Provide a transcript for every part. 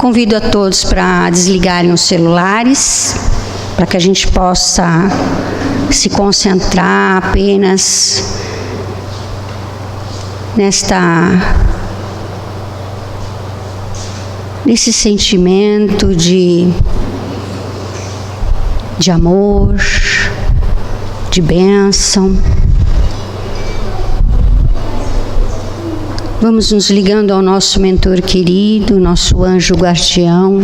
Convido a todos para desligarem os celulares, para que a gente possa se concentrar apenas nesse sentimento de amor, de bênção. Vamos nos ligando ao nosso mentor querido, nosso anjo guardião.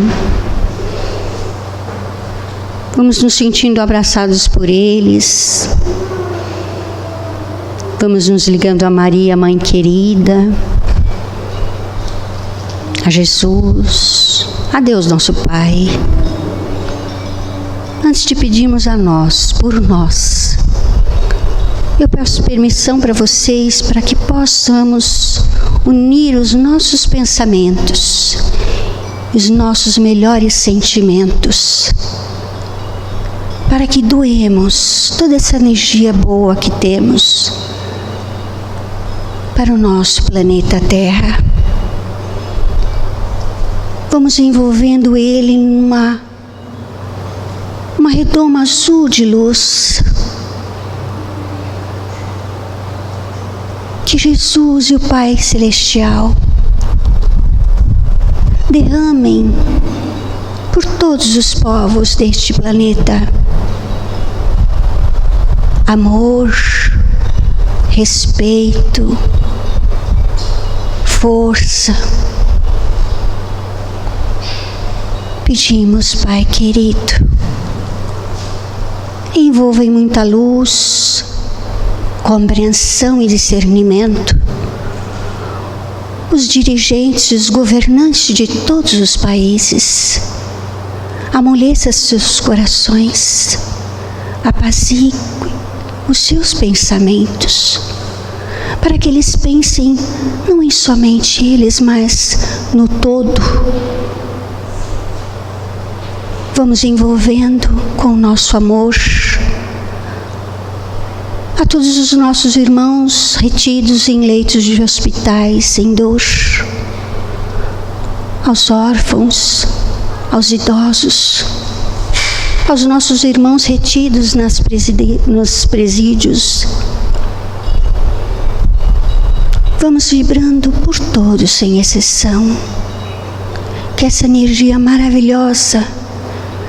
Vamos nos sentindo abraçados por eles. Vamos nos ligando a Maria, Mãe querida, a Jesus, a Deus nosso Pai. Antes de pedirmos a nós, por nós, eu peço permissão para vocês, para que possamos unir os nossos pensamentos, os nossos melhores sentimentos, para que doemos toda essa energia boa que temos para o nosso planeta Terra. Vamos envolvendo ele em uma redoma azul de luz. Que Jesus e o Pai Celestial derramem por todos os povos deste planeta amor, respeito, força. Pedimos, Pai querido, envolva em muita luz, compreensão e discernimento os dirigentes, os governantes de todos os países. Amoleça seus corações, apazigue os seus pensamentos, para que eles pensem não em somente eles, mas no todo. Vamos envolvendo com o nosso amor a todos os nossos irmãos retidos em leitos de hospitais em dor, aos órfãos, aos idosos, aos nossos irmãos retidos nos presídios. Vamos vibrando por todos sem exceção. Que essa energia maravilhosa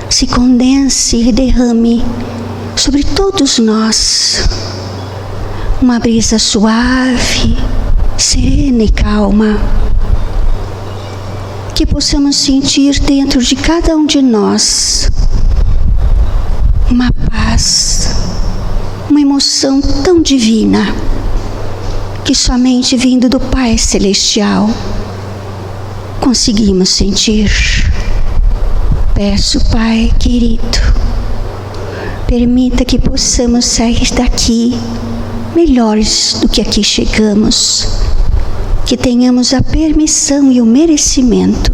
se condense e derrame sobre todos nós. Uma brisa suave, serena e calma. Que possamos sentir dentro de cada um de nós uma paz, uma emoção tão divina, que somente vindo do Pai Celestial conseguimos sentir. Peço, Pai querido, permita que possamos sair daqui melhores do que aqui chegamos, que tenhamos a permissão e o merecimento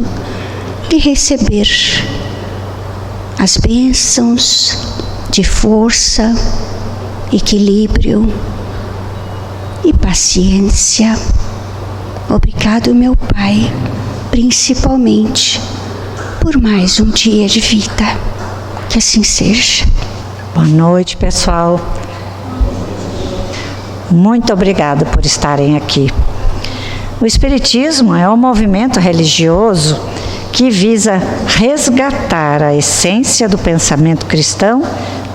de receber as bênçãos de força, equilíbrio e paciência. Obrigado, meu Pai, principalmente por mais um dia de vida. Que assim seja. Boa noite, pessoal. Muito obrigada por estarem aqui. O Espiritismo é um movimento religioso que visa resgatar a essência do pensamento cristão,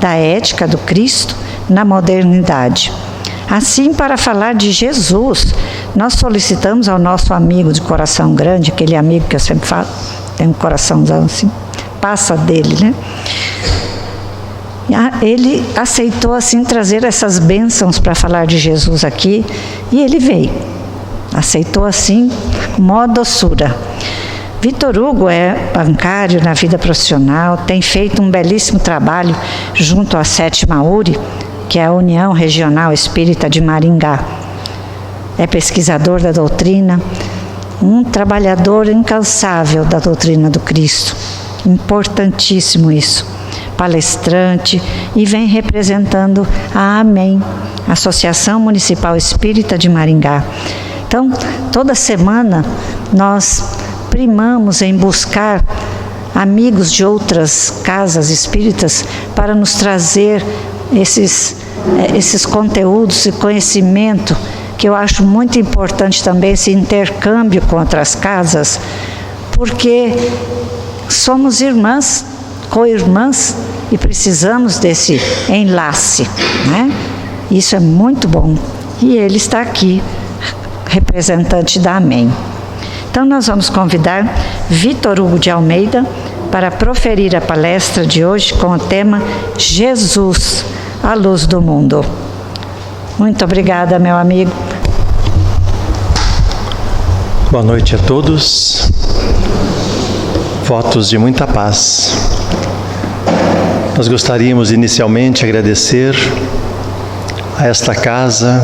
da ética do Cristo na modernidade. Assim, para falar de Jesus, nós solicitamos ao nosso amigo de coração grande, aquele amigo que eu sempre falo, tem um coraçãozão assim, passa dele, né? Ele aceitou assim trazer essas bênçãos para falar de Jesus aqui, e ele veio. Aceitou assim, com maior doçura. Vitor Hugo é bancário na vida profissional, tem feito um belíssimo trabalho junto à 7ª URI, que é a União Regional Espírita de Maringá. É pesquisador da doutrina, um trabalhador incansável da doutrina do Cristo. Importantíssimo isso. Palestrante, e vem representando a AMEM, Associação Municipal Espírita de Maringá. Então, toda semana nós primamos em buscar amigos de outras casas espíritas para nos trazer esses conteúdos e conhecimento, que eu acho muito importante também, esse intercâmbio com outras casas, porque somos irmãs, co-irmãs, e precisamos desse enlace, né? Isso é muito bom. E ele está aqui, representante da AMEN. Então nós vamos convidar Vitor Hugo de Almeida para proferir a palestra de hoje com o tema Jesus, a luz do mundo. Muito obrigada, meu amigo. Boa noite a todos. Votos de muita paz. Nós gostaríamos inicialmente agradecer a esta casa,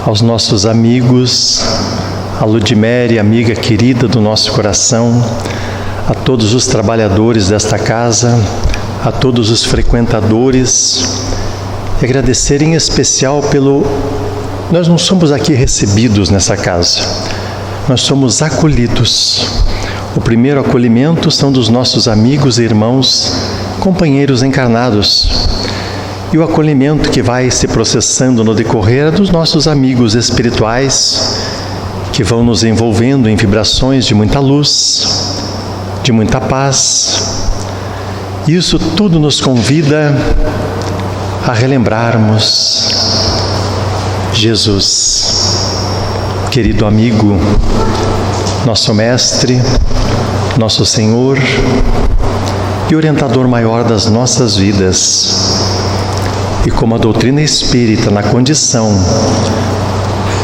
aos nossos amigos, a Ludmere, amiga querida do nosso coração, a todos os trabalhadores desta casa, a todos os frequentadores, e agradecer em especial nós não somos aqui recebidos nessa casa, nós somos acolhidos. O primeiro acolhimento são dos nossos amigos e irmãos, companheiros encarnados. E o acolhimento que vai se processando no decorrer é dos nossos amigos espirituais, que vão nos envolvendo em vibrações de muita luz, de muita paz. Isso tudo nos convida a relembrarmos Jesus, querido amigo, nosso mestre, nosso Senhor e orientador maior das nossas vidas. E como a doutrina espírita, na condição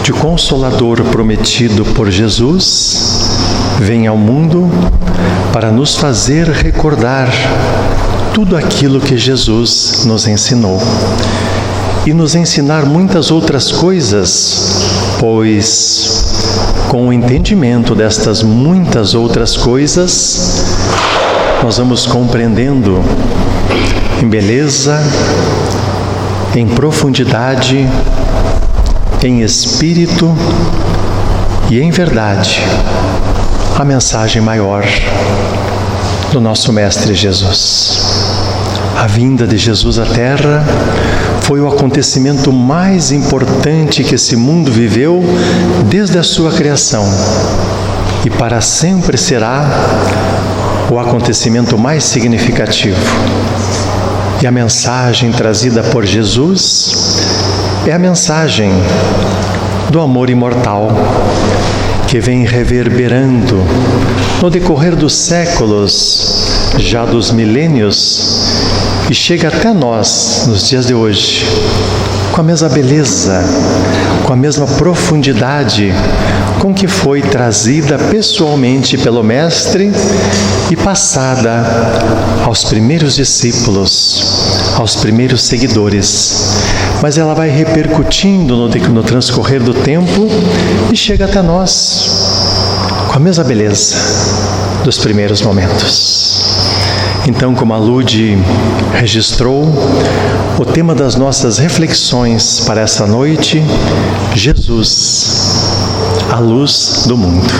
de consolador prometido por Jesus, vem ao mundo para nos fazer recordar tudo aquilo que Jesus nos ensinou e nos ensinar muitas outras coisas, pois com o entendimento destas muitas outras coisas, nós vamos compreendendo em beleza, em profundidade, em espírito e em verdade a mensagem maior do nosso Mestre Jesus. A vinda de Jesus à Terra foi o acontecimento mais importante que esse mundo viveu desde a sua criação e para sempre será o acontecimento mais significativo. E a mensagem trazida por Jesus é a mensagem do amor imortal, que vem reverberando no decorrer dos séculos, já dos milênios, e chega até nós nos dias de hoje, com a mesma beleza, com a mesma profundidade com que foi trazida pessoalmente pelo Mestre e passada aos primeiros discípulos, aos primeiros seguidores. Mas ela vai repercutindo no transcorrer do tempo e chega até nós com a mesma beleza dos primeiros momentos. Então, como a Lud registrou, o tema das nossas reflexões para essa noite, Jesus, a luz do mundo.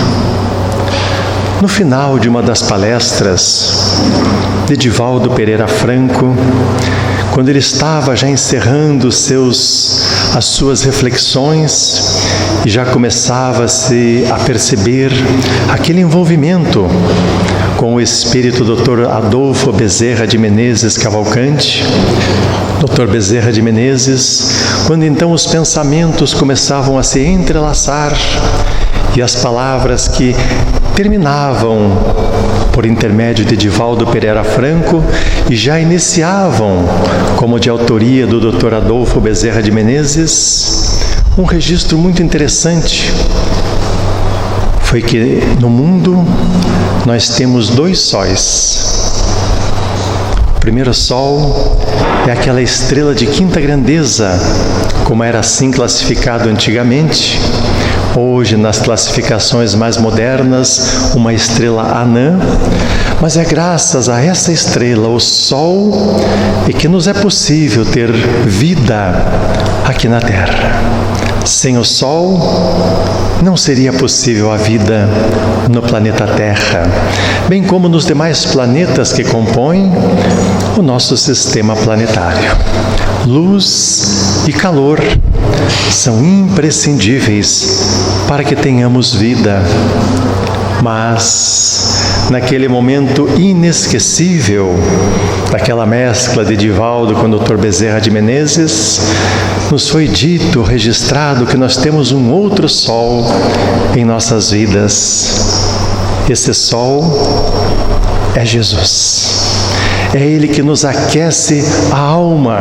No final de uma das palestras de Divaldo Pereira Franco, quando ele estava já encerrando as suas reflexões e já começava-se a perceber aquele envolvimento com o espírito Dr. Adolfo Bezerra de Menezes Cavalcante, Dr. Bezerra de Menezes, quando então os pensamentos começavam a se entrelaçar e as palavras que terminavam por intermédio de Divaldo Pereira Franco e já iniciavam como de autoria do Dr. Adolfo Bezerra de Menezes, um registro muito interessante foi que no mundo nós temos dois sóis. O primeiro sol é aquela estrela de quinta grandeza, como era assim classificado antigamente. Hoje, nas classificações mais modernas, uma estrela anã, mas é graças a essa estrela, o Sol, é que nos é possível ter vida aqui na Terra. Sem o Sol, não seria possível a vida no planeta Terra, bem como nos demais planetas que compõem o nosso sistema planetário. Luz e calor são imprescindíveis para que tenhamos vida, mas naquele momento inesquecível, daquela mescla de Divaldo com o Dr. Bezerra de Menezes, nos foi dito, registrado, que nós temos um outro sol em nossas vidas. Esse sol é Jesus. É Ele que nos aquece a alma,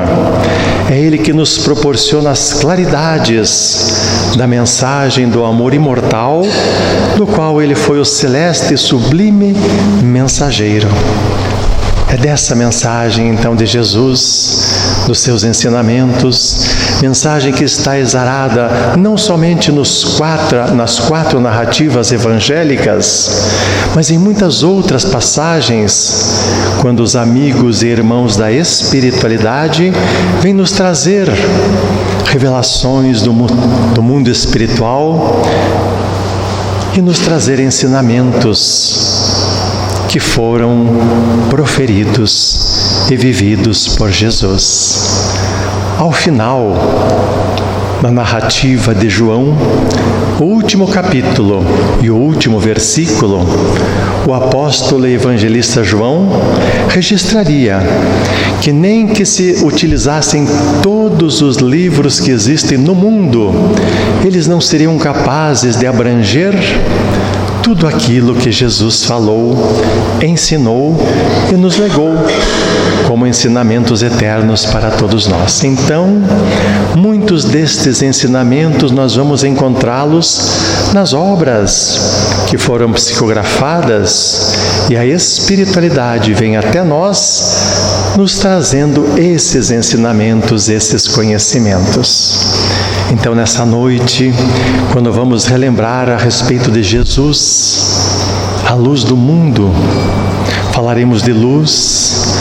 é Ele que nos proporciona as claridades da mensagem do amor imortal, do qual Ele foi o celeste e sublime mensageiro. É dessa mensagem, então, de Jesus, dos seus ensinamentos, mensagem que está exarada não somente nas quatro narrativas evangélicas, mas em muitas outras passagens, quando os amigos e irmãos da espiritualidade vêm nos trazer revelações do mundo espiritual e nos trazer ensinamentos que foram proferidos e vividos por Jesus. Ao final da narrativa de João, o último capítulo e o último versículo, o apóstolo e evangelista João registraria que nem que se utilizassem todos os livros que existem no mundo, eles não seriam capazes de abranger tudo aquilo que Jesus falou, ensinou e nos legou como ensinamentos eternos para todos nós. Então, muitos destes ensinamentos nós vamos encontrá-los nas obras que foram psicografadas, e a espiritualidade vem até nós nos trazendo esses ensinamentos, esses conhecimentos. Então, nessa noite, quando vamos relembrar a respeito de Jesus, a luz do mundo, falaremos de luz,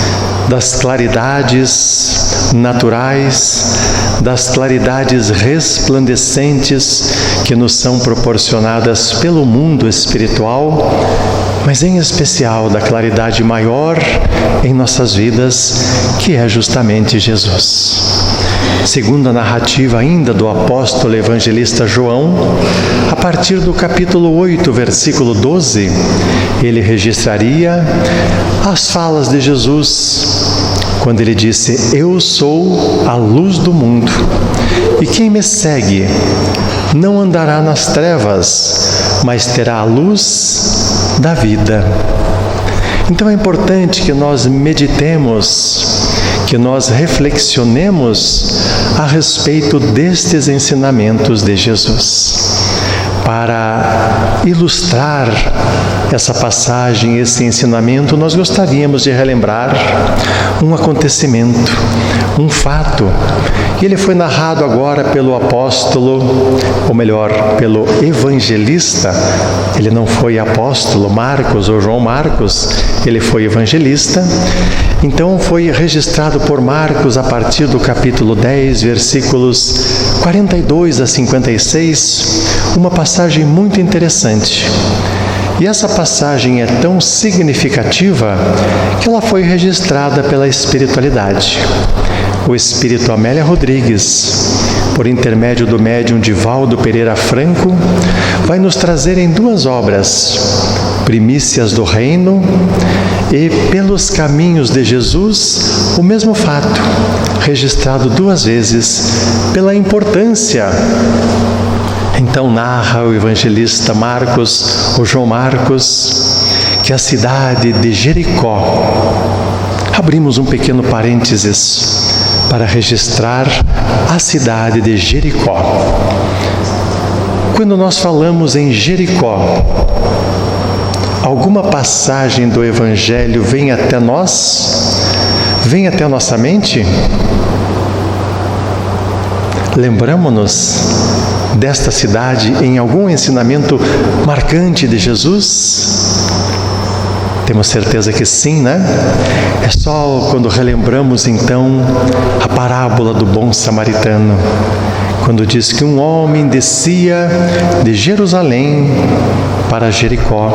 das claridades naturais, das claridades resplandecentes que nos são proporcionadas pelo mundo espiritual, mas em especial da claridade maior em nossas vidas, que é justamente Jesus. Segundo a narrativa ainda do apóstolo evangelista João, a partir do capítulo 8, versículo 12, ele registraria as falas de Jesus, quando ele disse: "Eu sou a luz do mundo, e quem me segue não andará nas trevas, mas terá a luz da vida." Então é importante que nós meditemos, que nós reflexionemos a respeito destes ensinamentos de Jesus. Para ilustrar essa passagem, esse ensinamento, nós gostaríamos de relembrar um acontecimento, um fato. E ele foi narrado agora pelo apóstolo, ou melhor, pelo evangelista. Ele não foi apóstolo Marcos ou João Marcos, ele foi evangelista. Então foi registrado por Marcos a partir do capítulo 10, versículos 42 a 56, uma passagem muito interessante. E essa passagem é tão significativa que ela foi registrada pela espiritualidade. O espírito Amélia Rodrigues, por intermédio do médium Divaldo Pereira Franco, vai nos trazer em duas obras, Primícias do Reino e Pelos Caminhos de Jesus, o mesmo fato, registrado duas vezes pela importância. Então narra o evangelista Marcos, o João Marcos, que a cidade de Jericó, abrimos um pequeno parênteses para registrar a cidade de Jericó. Quando nós falamos em Jericó, alguma passagem do Evangelho vem até nós? Vem até a nossa mente? Lembramos-nos desta cidade em algum ensinamento marcante de Jesus? Temos certeza que sim, né? É só quando relembramos então a parábola do bom samaritano, quando diz que um homem descia de Jerusalém para Jericó.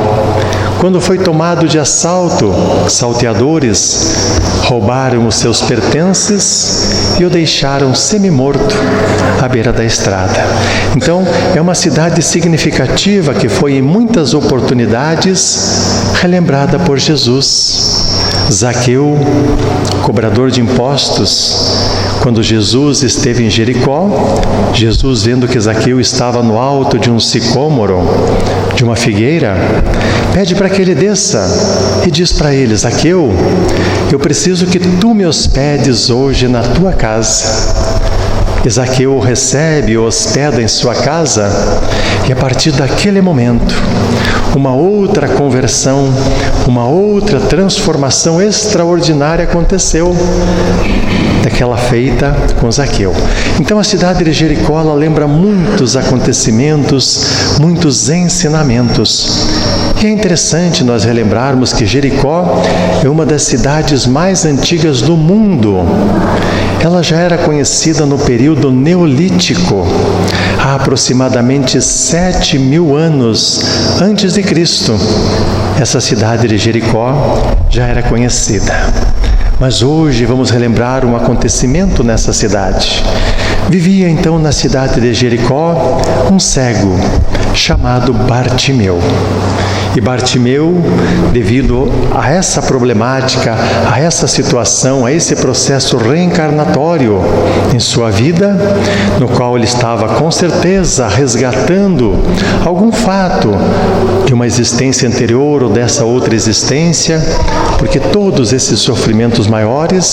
Quando foi tomado de assalto, salteadores roubaram os seus pertences e o deixaram semi-morto à beira da estrada. Então, é uma cidade significativa que foi em muitas oportunidades relembrada por Jesus. Zaqueu, cobrador de impostos, quando Jesus esteve em Jericó, Jesus, vendo que Zaqueu estava no alto de um sicômoro, de uma figueira, pede para que ele desça e diz para ele: Zaqueu, eu preciso que tu me hospedes hoje na tua casa. E Zaqueu o recebe e o hospeda em sua casa, e a partir daquele momento, uma outra conversão, uma outra transformação extraordinária aconteceu daquela feita com Zaqueu. Então a cidade de Jericó, ela lembra muitos acontecimentos, muitos ensinamentos. E é interessante nós relembrarmos que Jericó é uma das cidades mais antigas do mundo. Ela já era conhecida no período neolítico, há aproximadamente 7.000 anos antes de Cristo. Essa cidade de Jericó já era conhecida. Mas hoje vamos relembrar um acontecimento nessa cidade. Vivia então na cidade de Jericó um cego chamado Bartimeu. E Bartimeu, devido a essa problemática, a essa situação, a esse processo reencarnatório em sua vida, no qual ele estava com certeza resgatando algum fato de uma existência anterior ou dessa outra existência, porque todos esses sofrimentos maiores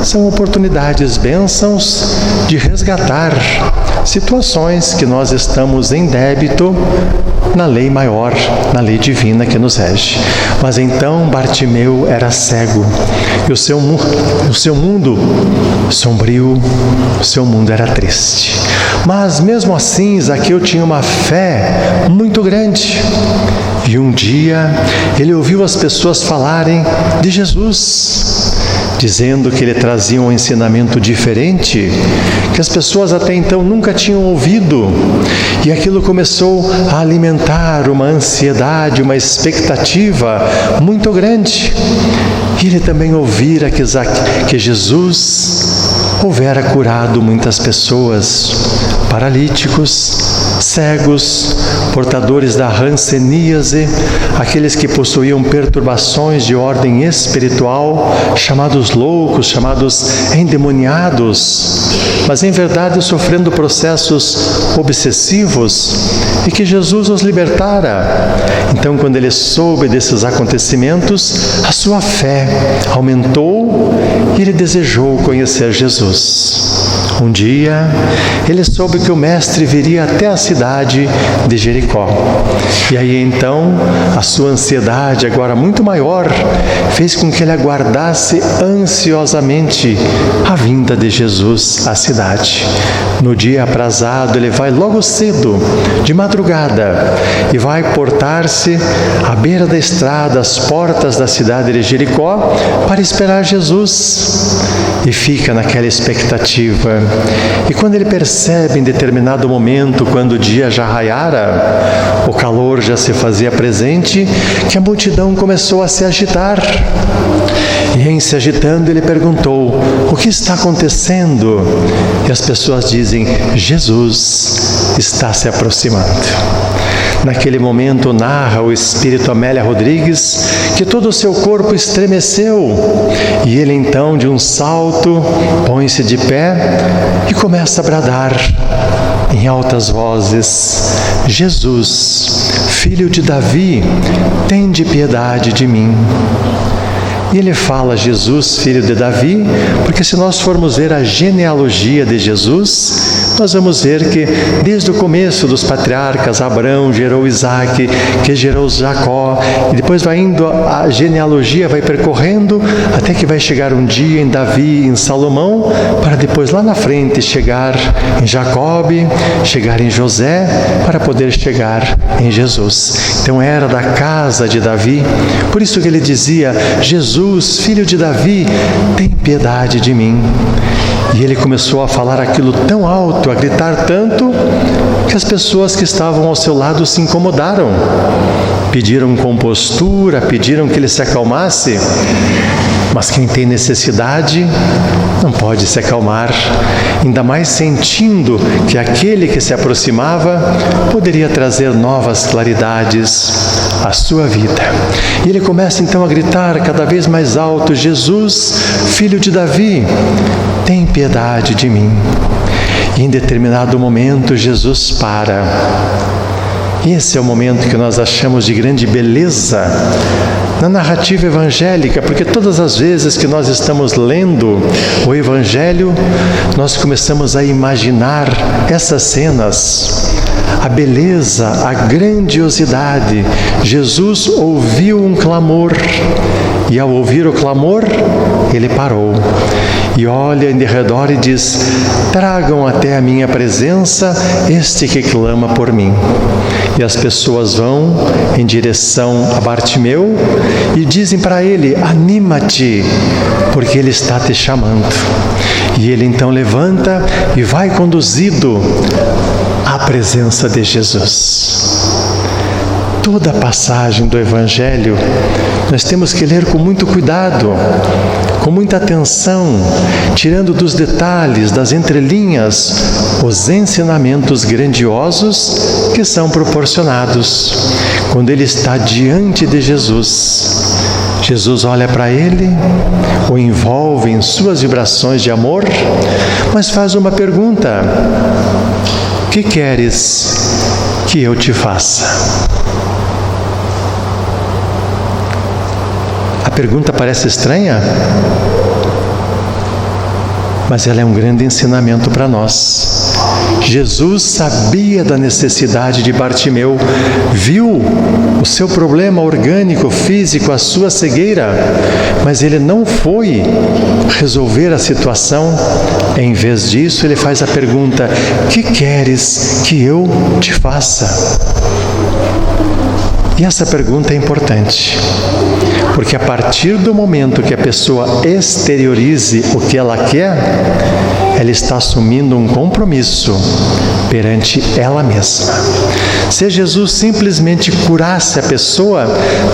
são oportunidades, bênçãos de resgatar situações que nós estamos em débito na lei maior, na lei divina que nos rege. Mas então Bartimeu era cego e o seu mundo sombrio, o seu mundo era triste. Mas mesmo assim, Zaqueu tinha uma fé muito grande. E um dia ele ouviu as pessoas falarem de Jesus, dizendo que ele trazia um ensinamento diferente, que as pessoas até então nunca tinham ouvido. E aquilo começou a alimentar uma ansiedade, uma expectativa muito grande. E ele também ouvira que Jesus houvera curado muitas pessoas, paralíticos, cegos, portadores da hanseníase, aqueles que possuíam perturbações de ordem espiritual, chamados loucos, chamados endemoniados, mas em verdade sofrendo processos obsessivos, e que Jesus os libertara. Então, quando ele soube desses acontecimentos, a sua fé aumentou e ele desejou conhecer Jesus. Um dia, ele soube que o Mestre viria até a cidade de Jericó. E aí então, a sua ansiedade, agora muito maior, fez com que ele aguardasse ansiosamente a vinda de Jesus à cidade. No dia aprazado, ele vai logo cedo, de madrugada, e vai portar-se à beira da estrada, às portas da cidade de Jericó, para esperar Jesus. E fica naquela expectativa. E quando ele percebe em determinado momento, quando o dia já raiara, o calor já se fazia presente, que a multidão começou a se agitar. E em se agitando, ele perguntou: o que está acontecendo? E as pessoas dizem: Jesus está se aproximando. Naquele momento, narra o espírito Amélia Rodrigues que todo o seu corpo estremeceu e ele então, de um salto, põe-se de pé e começa a bradar em altas vozes: Jesus, filho de Davi, tende piedade de mim. E ele fala Jesus, filho de Davi, porque se nós formos ver a genealogia de Jesus, nós vamos ver que desde o começo dos patriarcas, Abraão gerou Isaac, que gerou Jacó, e depois vai indo, a genealogia vai percorrendo, até que vai chegar um dia em Davi, em Salomão, para depois lá na frente chegar em Jacobe, chegar em José, para poder chegar em Jesus. Então era da casa de Davi, por isso que ele dizia: Jesus, filho de Davi, tem piedade de mim. E ele começou a falar aquilo tão alto, a gritar tanto, que as pessoas que estavam ao seu lado se incomodaram. Pediram compostura, pediram que ele se acalmasse. Mas quem tem necessidade não pode se acalmar, ainda mais sentindo que aquele que se aproximava poderia trazer novas claridades à sua vida. E ele começa então a gritar cada vez mais alto: Jesus, filho de Davi, tem piedade de mim. E em determinado momento Jesus para. Esse é o momento que nós achamos de grande beleza na narrativa evangélica, porque todas as vezes que nós estamos lendo o Evangelho, nós começamos a imaginar essas cenas, a beleza, a grandiosidade. Jesus ouviu um clamor, e ao ouvir o clamor, ele parou e olha em derredor e diz: tragam até a minha presença este que clama por mim. E as pessoas vão em direção a Bartimeu e dizem para ele: anima-te, porque ele está te chamando. E ele então levanta e vai conduzido à presença de Jesus. Toda a passagem do Evangelho nós temos que ler com muito cuidado, com muita atenção, tirando dos detalhes, das entrelinhas, os ensinamentos grandiosos que são proporcionados quando ele está diante de Jesus. Jesus olha para ele, o envolve em suas vibrações de amor, mas faz uma pergunta: que queres que eu te faça? A pergunta parece estranha, mas ela é um grande ensinamento para nós. Jesus sabia da necessidade de Bartimeu, viu o seu problema orgânico, físico, a sua cegueira, mas ele não foi resolver a situação. Em vez disso, ele faz a pergunta: que queres que eu te faça? E essa pergunta é importante, porque a partir do momento que a pessoa exteriorize o que ela quer, ela está assumindo um compromisso perante ela mesma. Se Jesus simplesmente curasse a pessoa,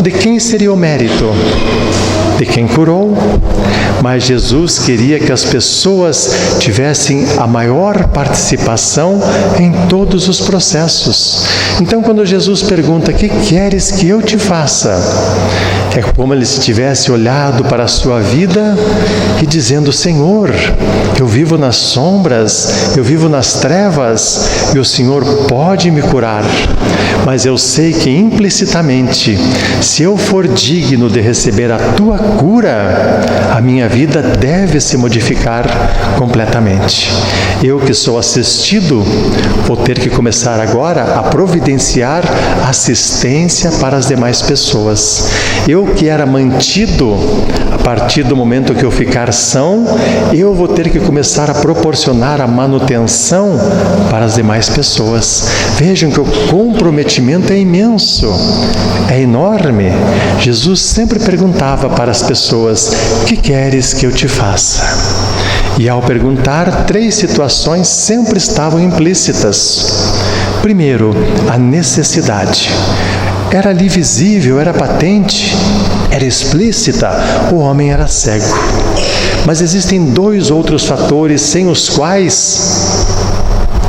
de quem seria o mérito? De quem curou. Mas Jesus queria que as pessoas tivessem a maior participação em todos os processos. Então, quando Jesus pergunta: que queres que eu te faça? É como ele se tivesse olhado para a sua vida e dizendo: Senhor, eu vivo nas sombras, eu vivo nas trevas, e o Senhor pode me curar. Mas eu sei que implicitamente, se eu for digno de receber a tua cura, a minha vida deve se modificar completamente. Eu que sou assistido, vou ter que começar agora a providenciar assistência para as demais pessoas. Eu que era mantido, a partir do momento que eu ficar são, eu vou ter que começar a proporcionar a manutenção para as demais pessoas. Vejam que o comprometimento é imenso, é enorme. Jesus sempre perguntava para as pessoas: que queres que eu te faça? E ao perguntar, 3 situações sempre estavam implícitas. Primeiro, a necessidade. Era ali visível, era patente, era explícita, o homem era cego. Mas existem 2 outros fatores sem os quais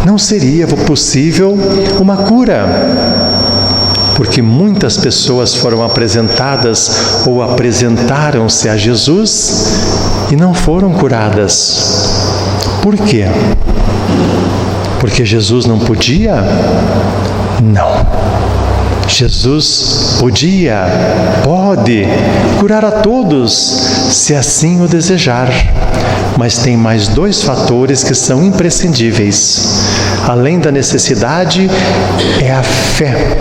não seria possível uma cura. Porque muitas pessoas foram apresentadas ou apresentaram-se a Jesus e não foram curadas. Por quê? Porque Jesus não podia? Não. Jesus podia, pode curar a todos, se assim o desejar. Mas tem mais 2 fatores que são imprescindíveis. Além da necessidade, é a fé.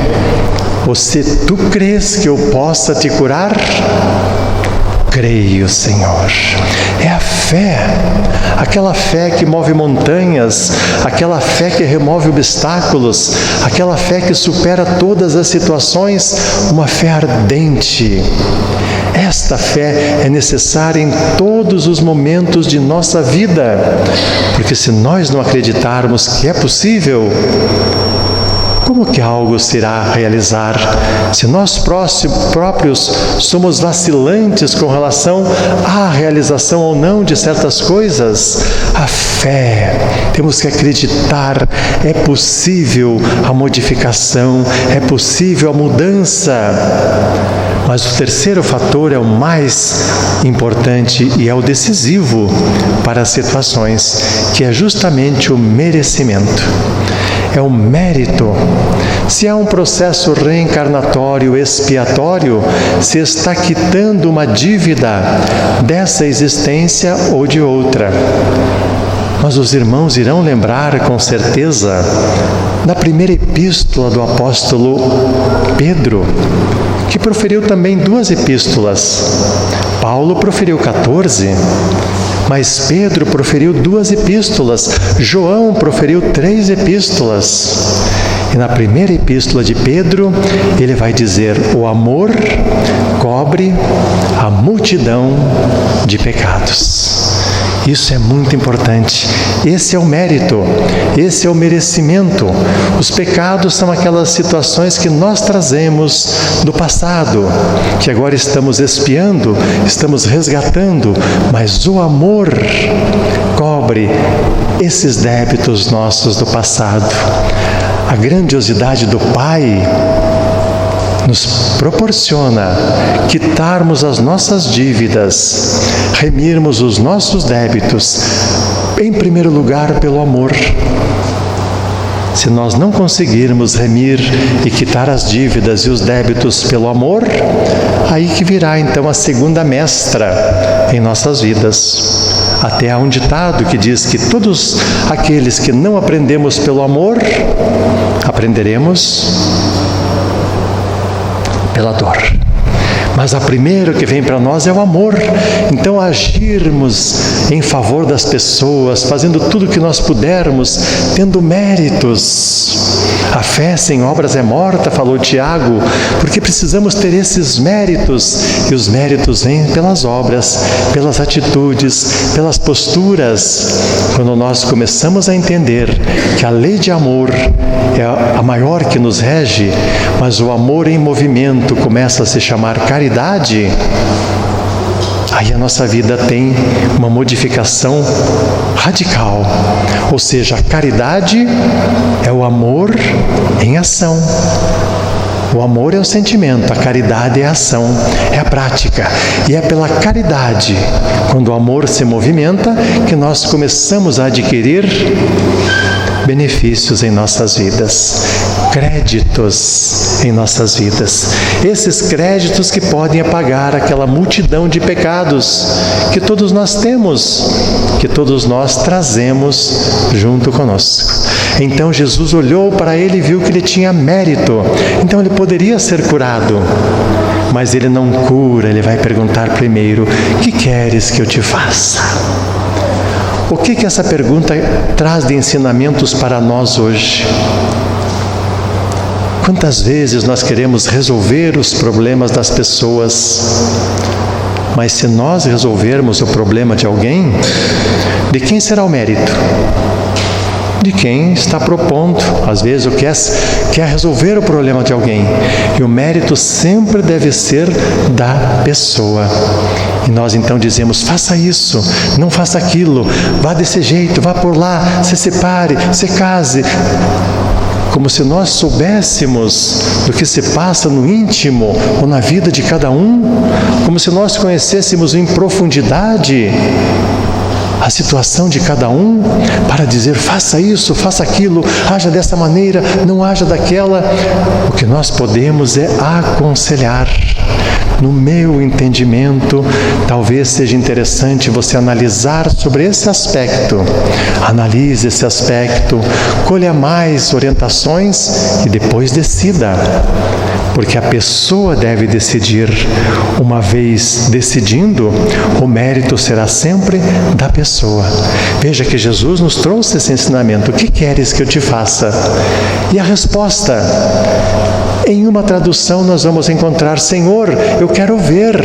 Tu crês que eu possa te curar? Creio, Senhor. É a fé, aquela fé que move montanhas, aquela fé que remove obstáculos, aquela fé que supera todas as situações, uma fé ardente. Esta fé é necessária em todos os momentos de nossa vida, porque se nós não acreditarmos que é possível, como que algo se irá realizar? Se nós próprios somos vacilantes com relação à realização ou não de certas coisas, a fé, temos que acreditar, é possível a modificação, é possível a mudança. Mas o terceiro fator é o mais importante e é o decisivo para as situações, que é justamente o merecimento. É o mérito. Se há um processo reencarnatório, expiatório, se está quitando uma dívida dessa existência ou de outra. Mas os irmãos irão lembrar com certeza da primeira epístola do apóstolo Pedro, que proferiu também 2 epístolas. Paulo proferiu 14, mas Pedro proferiu 2 epístolas, João proferiu 3 epístolas. E na primeira epístola de Pedro, ele vai dizer: o amor cobre a multidão de pecados. Isso é muito importante. Esse é o mérito, esse é o merecimento. Os pecados são aquelas situações que nós trazemos do passado, que agora estamos expiando, estamos resgatando, mas o amor cobre esses débitos nossos do passado. A grandiosidade do Pai nos proporciona quitarmos as nossas dívidas, remirmos os nossos débitos, em primeiro lugar pelo amor. Se nós não conseguirmos remir e quitar as dívidas e os débitos pelo amor, aí que virá então a segunda mestra em nossas vidas. Até há um ditado que diz que todos aqueles que não aprendemos pelo amor, aprenderemos pela dor. Mas a primeira que vem para nós é o amor. Então agirmos em favor das pessoas, fazendo tudo o que nós pudermos, tendo méritos. A fé sem obras é morta, falou Tiago, porque precisamos ter esses méritos. E os méritos vêm pelas obras, pelas atitudes, pelas posturas. Quando nós começamos a entender que a lei de amor é a maior que nos rege, mas o amor em movimento começa a se chamar caridade, aí a nossa vida tem uma modificação radical. Ou seja, a caridade é o amor em ação. O amor é o sentimento, a caridade é a ação, é a prática. E é pela caridade, quando o amor se movimenta, que nós começamos a adquirir benefícios em nossas vidas, créditos em nossas vidas. Esses créditos que podem apagar aquela multidão de pecados que todos nós temos, que todos nós trazemos junto conosco. Então Jesus olhou para ele e viu que ele tinha mérito, então ele poderia ser curado. Mas ele não cura, ele vai perguntar primeiro: que queres que eu te faça? O que essa pergunta traz de ensinamentos para nós hoje? Quantas vezes nós queremos resolver os problemas das pessoas, mas se nós resolvermos o problema de alguém, de quem será o mérito? De quem está propondo. Às vezes quer resolver o problema de alguém, e o mérito sempre deve ser da pessoa. E nós então dizemos: faça isso, não faça aquilo, vá desse jeito, vá por lá, se separe, se case. Como se nós soubéssemos do que se passa no íntimo ou na vida de cada um, como se nós conhecêssemos em profundidade a situação de cada um, para dizer: faça isso, faça aquilo, haja dessa maneira, não haja daquela. O que nós podemos é aconselhar. No meu entendimento, talvez seja interessante você analisar sobre esse aspecto. Analise esse aspecto, colha mais orientações e depois decida. Porque a pessoa deve decidir. Uma vez decidindo, o mérito será sempre da pessoa. Veja que Jesus nos trouxe esse ensinamento: o que queres que eu te faça? E a resposta Em uma tradução nós vamos encontrar: Senhor, eu quero ver.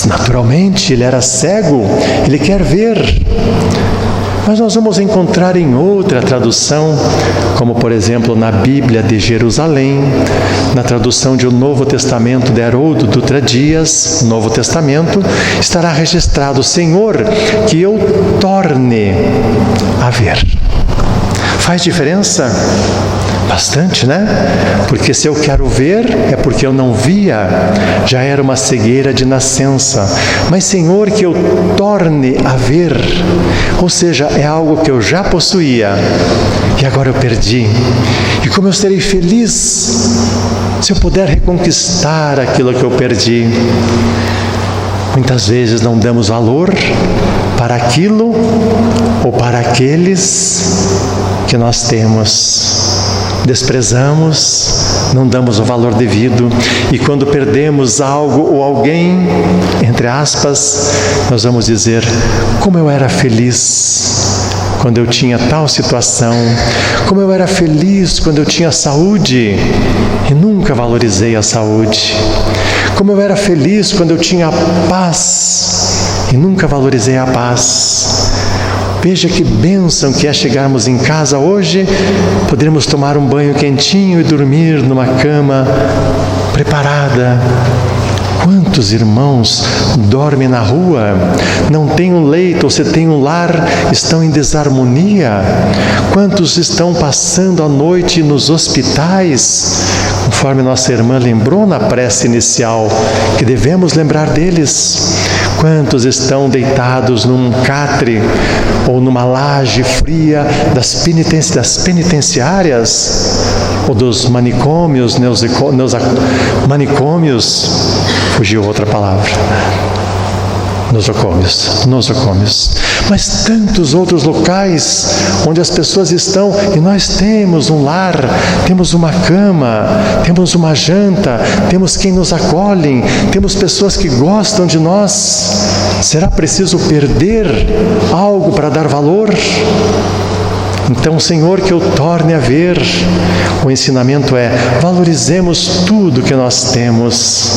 Naturalmente, ele era cego, ele quer ver. Mas nós vamos encontrar em outra tradução, como por exemplo na Bíblia de Jerusalém, na tradução de O Novo Testamento de Haroldo Dutra Dias, Novo Testamento, estará registrado: Senhor, que eu torne a ver. Faz diferença? Bastante, né? Porque se eu quero ver, é porque eu não via, já era uma cegueira de nascença. Mas Senhor, que eu torne a ver, ou seja, é algo que eu já possuía e agora eu perdi. E como eu serei feliz se eu puder reconquistar aquilo que eu perdi. Muitas vezes não damos valor para aquilo ou para aqueles que nós temos. Desprezamos, não damos o valor devido, e quando perdemos algo ou alguém, entre aspas, nós vamos dizer: como eu era feliz quando eu tinha tal situação, como eu era feliz quando eu tinha saúde e nunca valorizei a saúde, como eu era feliz quando eu tinha paz e nunca valorizei a paz. Veja que bênção que é chegarmos em casa hoje, podermos tomar um banho quentinho e dormir numa cama preparada. Quantos irmãos dormem na rua, não têm um leito, ou se têm um lar, estão em desarmonia? Quantos estão passando a noite nos hospitais? Conforme nossa irmã lembrou na prece inicial, que devemos lembrar deles. Quantos estão deitados num catre ou numa laje fria das penitenciárias ou dos manicômios, manicômios, fugiu outra palavra, nosocômios, mas tantos outros locais onde as pessoas estão e nós temos um lar, temos uma cama, temos uma janta, temos quem nos acolhem, temos pessoas que gostam de nós. Será preciso perder algo para dar valor? Então, Senhor, que eu torne a ver. O ensinamento é: valorizemos tudo que nós temos.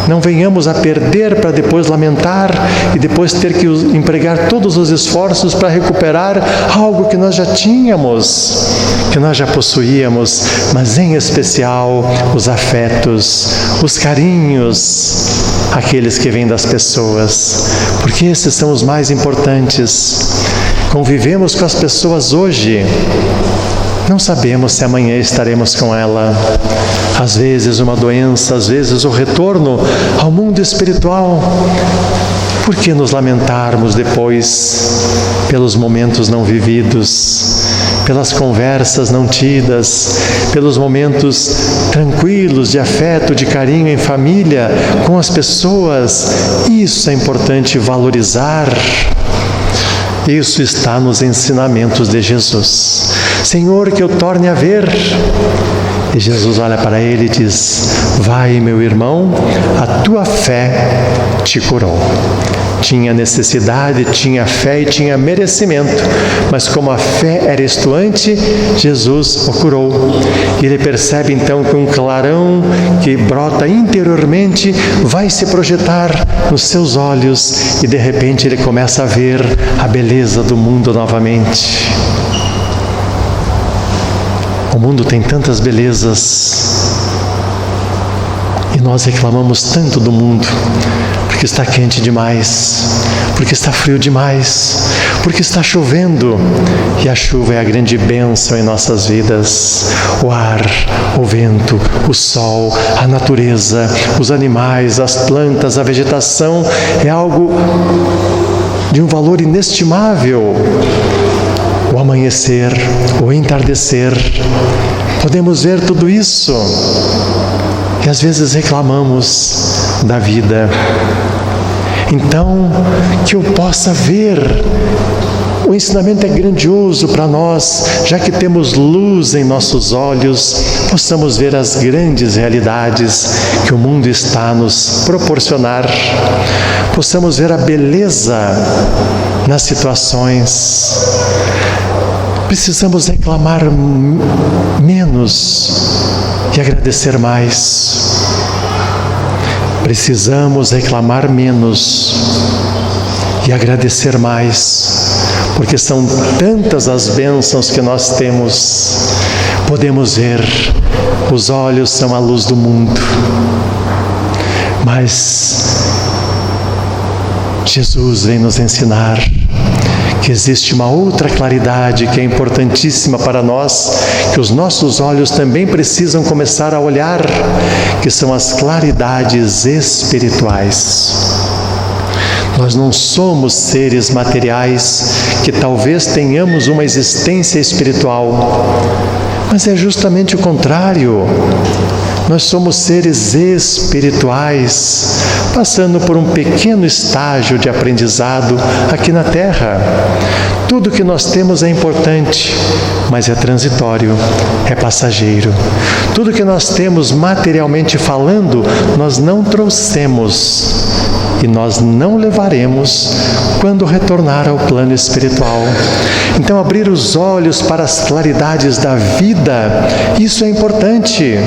Não venhamos a perder para depois lamentar e depois ter que empregar todos os esforços para recuperar algo que nós já tínhamos, que nós já possuíamos, mas em especial os afetos, os carinhos, aqueles que vêm das pessoas, porque esses são os mais importantes. Convivemos com as pessoas hoje, não sabemos se amanhã estaremos com ela. Às vezes uma doença, às vezes o retorno ao mundo espiritual. Por que nos lamentarmos depois pelos momentos não vividos, pelas conversas não tidas, pelos momentos tranquilos de afeto, de carinho em família, com as pessoas? Isso é importante valorizar. Isso está nos ensinamentos de Jesus. Senhor, que eu torne a ver. E Jesus olha para ele e diz: vai, meu irmão, a tua fé te curou. Tinha necessidade, tinha fé e tinha merecimento, mas como a fé era estuante, Jesus o curou. E ele percebe então que um clarão que brota interiormente vai se projetar nos seus olhos e de repente ele começa a ver a beleza do mundo novamente. O mundo tem tantas belezas e nós reclamamos tanto do mundo, porque está quente demais, porque está frio demais, porque está chovendo, e a chuva é a grande bênção em nossas vidas. O ar, o vento, o sol, a natureza, os animais, as plantas, a vegetação é algo de um valor inestimável. O amanhecer, o entardecer, podemos ver tudo isso e às vezes reclamamos da vida. Então, que eu possa ver. O ensinamento é grandioso para nós, já que temos luz em nossos olhos, possamos ver as grandes realidades que o mundo está a nos proporcionar, possamos ver a beleza nas situações. Precisamos reclamar menos e agradecer mais. Precisamos reclamar menos e agradecer mais, porque são tantas as bênçãos que nós temos. Podemos ver, os olhos são a luz do mundo, mas Jesus vem nos ensinar que existe uma outra claridade que é importantíssima para nós, que os nossos olhos também precisam começar a olhar, que são as claridades espirituais. Nós não somos seres materiais que talvez tenhamos uma existência espiritual, mas é justamente o contrário. Nós somos seres espirituais, passando por um pequeno estágio de aprendizado aqui na Terra. Tudo que nós temos é importante, mas é transitório, é passageiro. Tudo que nós temos materialmente falando, nós não trouxemos e nós não levaremos quando retornar ao plano espiritual. Então, abrir os olhos para as claridades da vida, isso é importante.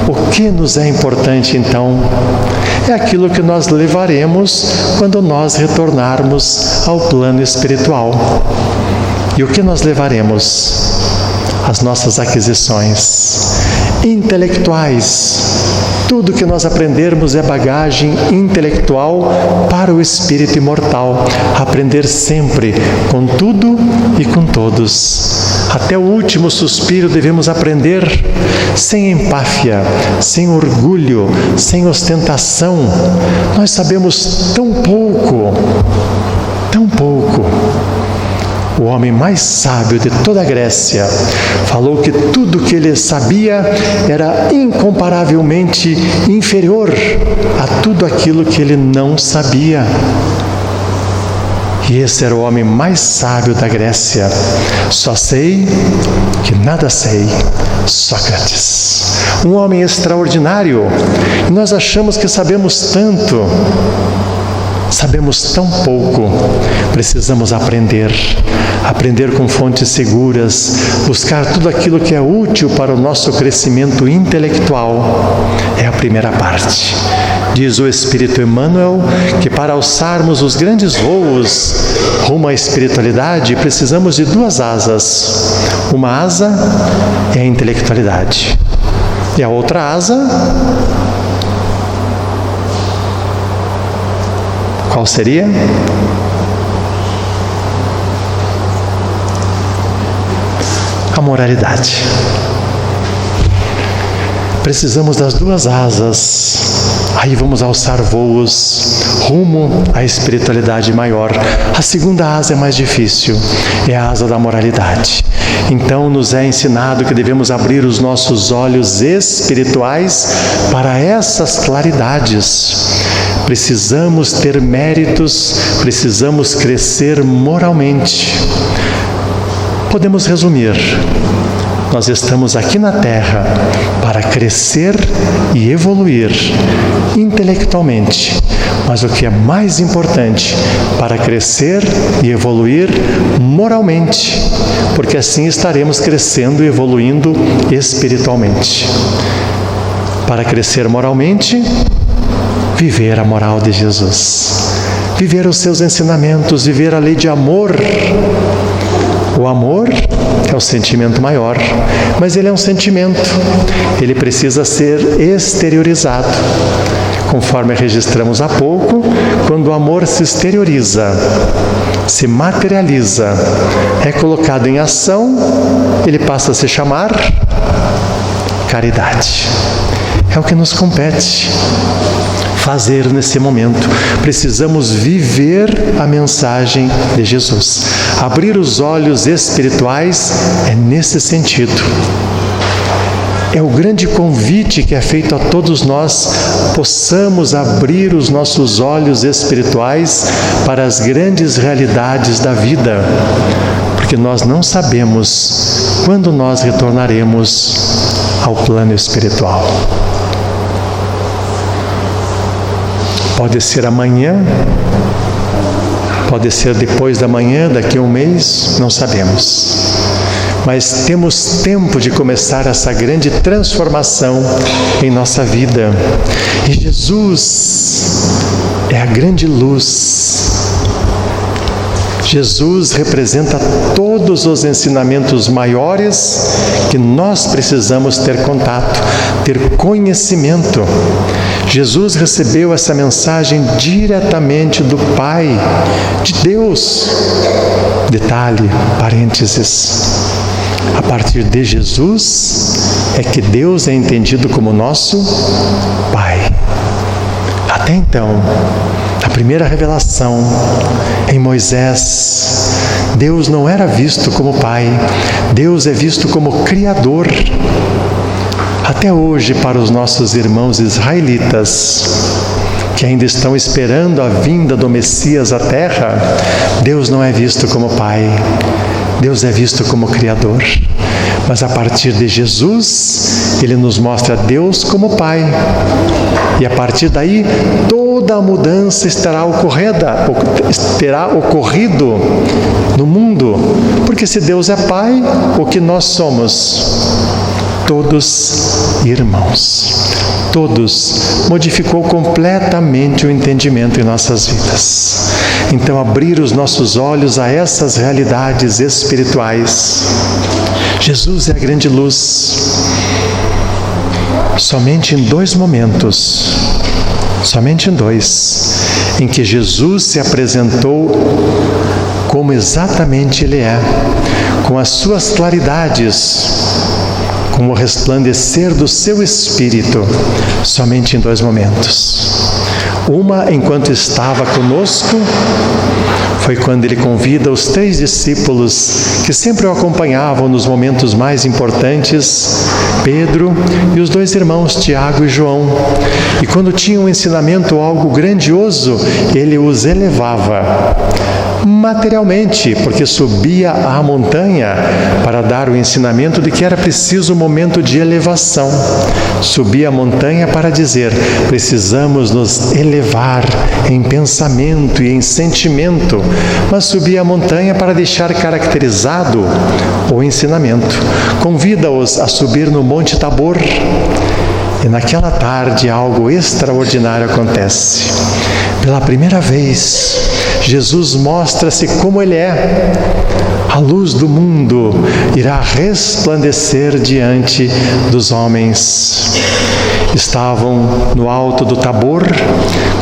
O que nos é importante, então? É aquilo que nós levaremos quando nós retornarmos ao plano espiritual. E o que nós levaremos? As nossas aquisições intelectuais. Tudo que nós aprendermos é bagagem intelectual para o espírito imortal. Aprender sempre, com tudo e com todos. Até o último suspiro devemos aprender, sem empáfia, sem orgulho, sem ostentação. Nós sabemos tão pouco, tão pouco. O homem mais sábio de toda a Grécia falou que tudo que ele sabia era incomparavelmente inferior a tudo aquilo que ele não sabia. E esse era o homem mais sábio da Grécia. Só sei que nada sei, Sócrates. Um homem extraordinário. E nós achamos que sabemos tanto. Sabemos tão pouco. Precisamos aprender com fontes seguras, buscar tudo aquilo que é útil para o nosso crescimento intelectual. É a primeira parte. Diz o Espírito Emmanuel que para alçarmos os grandes voos rumo à espiritualidade, precisamos de duas asas. Uma asa é a intelectualidade e a outra asa, qual seria? A moralidade. Precisamos das duas asas. Aí vamos alçar voos rumo à espiritualidade maior. A segunda asa é mais difícil, é a asa da moralidade. Então nos é ensinado que devemos abrir os nossos olhos espirituais para essas claridades. Precisamos ter méritos, precisamos crescer moralmente. Podemos resumir: nós estamos aqui na Terra para crescer e evoluir intelectualmente, mas o que é mais importante, para crescer e evoluir moralmente, porque assim estaremos crescendo e evoluindo espiritualmente. Para crescer moralmente, viver a moral de Jesus, viver os seus ensinamentos, viver a lei de amor. O amor é o sentimento maior, mas ele é um sentimento, ele precisa ser exteriorizado. Conforme registramos há pouco, quando o amor se exterioriza, se materializa, é colocado em ação, ele passa a se chamar caridade. É o que nos compete fazer nesse momento. Precisamos viver a mensagem de Jesus. Abrir os olhos espirituais é nesse sentido. É o grande convite que é feito a todos nós, possamos abrir os nossos olhos espirituais para as grandes realidades da vida, porque nós não sabemos quando nós retornaremos ao plano espiritual. Pode ser amanhã, pode ser depois da manhã, daqui a um mês, não sabemos. mas temos tempo de começar essa grande transformação em nossa vida. E Jesus é a grande luz. Jesus representa todos os ensinamentos maiores que nós precisamos ter contato, ter conhecimento. Jesus recebeu essa mensagem diretamente do Pai, de Deus. Detalhe, parênteses, a partir de Jesus é que Deus é entendido como nosso Pai. Até então, a primeira revelação em Moisés, Deus não era visto como Pai, Deus é visto como Criador. Até hoje, para os nossos irmãos israelitas, que ainda estão esperando a vinda do Messias à Terra, Deus não é visto como Pai, Deus é visto como Criador. Mas a partir de Jesus, Ele nos mostra Deus como Pai. E a partir daí, toda a mudança terá ocorrido no mundo. Porque se Deus é Pai, o que nós somos? Todos irmãos. Todos. Modificou completamente o entendimento em nossas vidas. Então, abrir os nossos olhos a essas realidades espirituais. Jesus é a grande luz. Somente em dois momentos, somente em dois, em que Jesus se apresentou como exatamente Ele é, com as suas claridades, com o resplandecer do seu Espírito, somente em dois momentos. Uma, enquanto estava conosco, foi quando Ele convida os 3 discípulos que sempre o acompanhavam nos momentos mais importantes, Pedro e os 2 irmãos, Tiago e João. E quando tinha um ensinamento, algo grandioso, Ele os elevava materialmente, porque subia à montanha para dar o ensinamento de que era preciso um momento de elevação. Subia a montanha para dizer: precisamos nos elevar em pensamento e em sentimento, mas subia a montanha para deixar caracterizado o ensinamento. Convida-os a subir no Monte Tabor. E naquela tarde algo extraordinário acontece. Pela primeira vez, Jesus mostra-se como Ele é. A luz do mundo irá resplandecer diante dos homens. Estavam no alto do Tabor,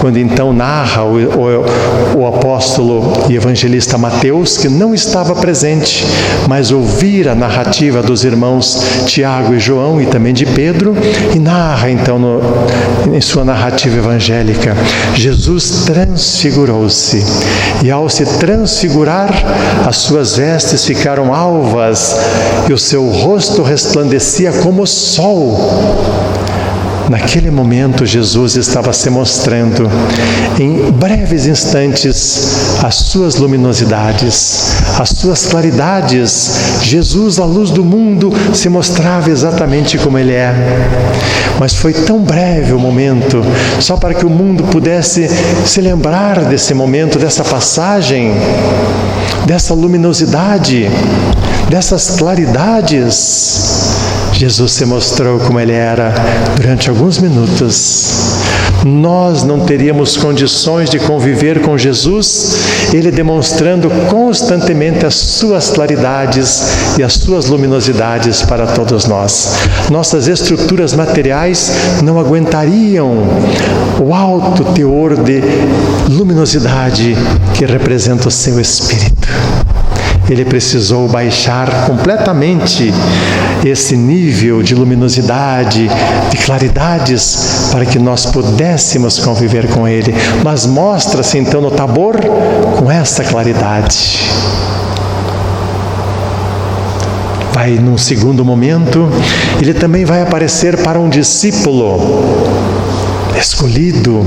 quando então narra o apóstolo e evangelista Mateus, que não estava presente, mas ouvira a narrativa dos irmãos Tiago e João e também de Pedro, e narra então em sua narrativa evangélica: Jesus transfigurou-se, e ao se transfigurar, as suas vestes ficaram alvas e o seu rosto resplandecia como o sol. Naquele momento, Jesus estava se mostrando, em breves instantes, as suas luminosidades, as suas claridades. Jesus, a luz do mundo, se mostrava exatamente como Ele é. Mas foi tão breve o momento, só para que o mundo pudesse se lembrar desse momento, dessa passagem, dessa luminosidade, dessas claridades. Jesus se mostrou como Ele era durante alguns minutos. Nós não teríamos condições de conviver com Jesus, Ele demonstrando constantemente as suas claridades e as suas luminosidades para todos nós. Nossas estruturas materiais não aguentariam o alto teor de luminosidade que representa o seu Espírito. Ele precisou baixar completamente esse nível de luminosidade, de claridades, para que nós pudéssemos conviver com Ele. Mas mostra-se então no Tabor com essa claridade. Vai num segundo momento, Ele também vai aparecer para um discípulo escolhido,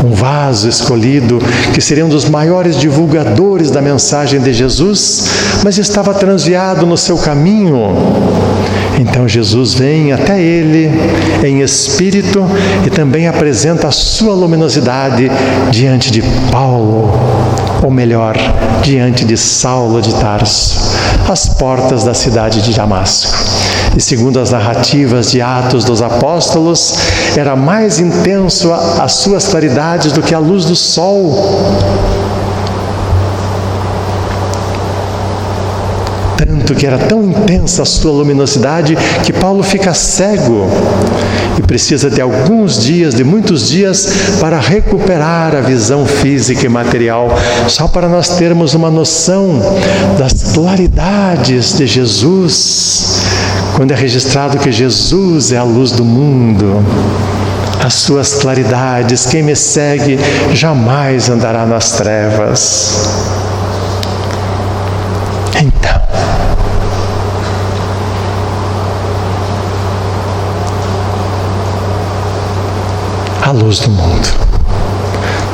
um vaso escolhido, que seria um dos maiores divulgadores da mensagem de Jesus, mas estava transviado no seu caminho. Então Jesus vem até ele em espírito e também apresenta a sua luminosidade diante de Paulo, ou melhor, diante de Saulo de Tarso. às portas da cidade de Damasco. E segundo as narrativas de Atos dos Apóstolos, era mais intenso as suas claridades do que a luz do sol. Tanto que era tão intensa a sua luminosidade que Paulo fica cego e precisa de alguns dias, de muitos dias, para recuperar a visão física e material, só para nós termos uma noção das claridades de Jesus, quando é registrado que Jesus é a luz do mundo. As suas claridades, quem me segue jamais andará nas trevas. Então, a luz do mundo,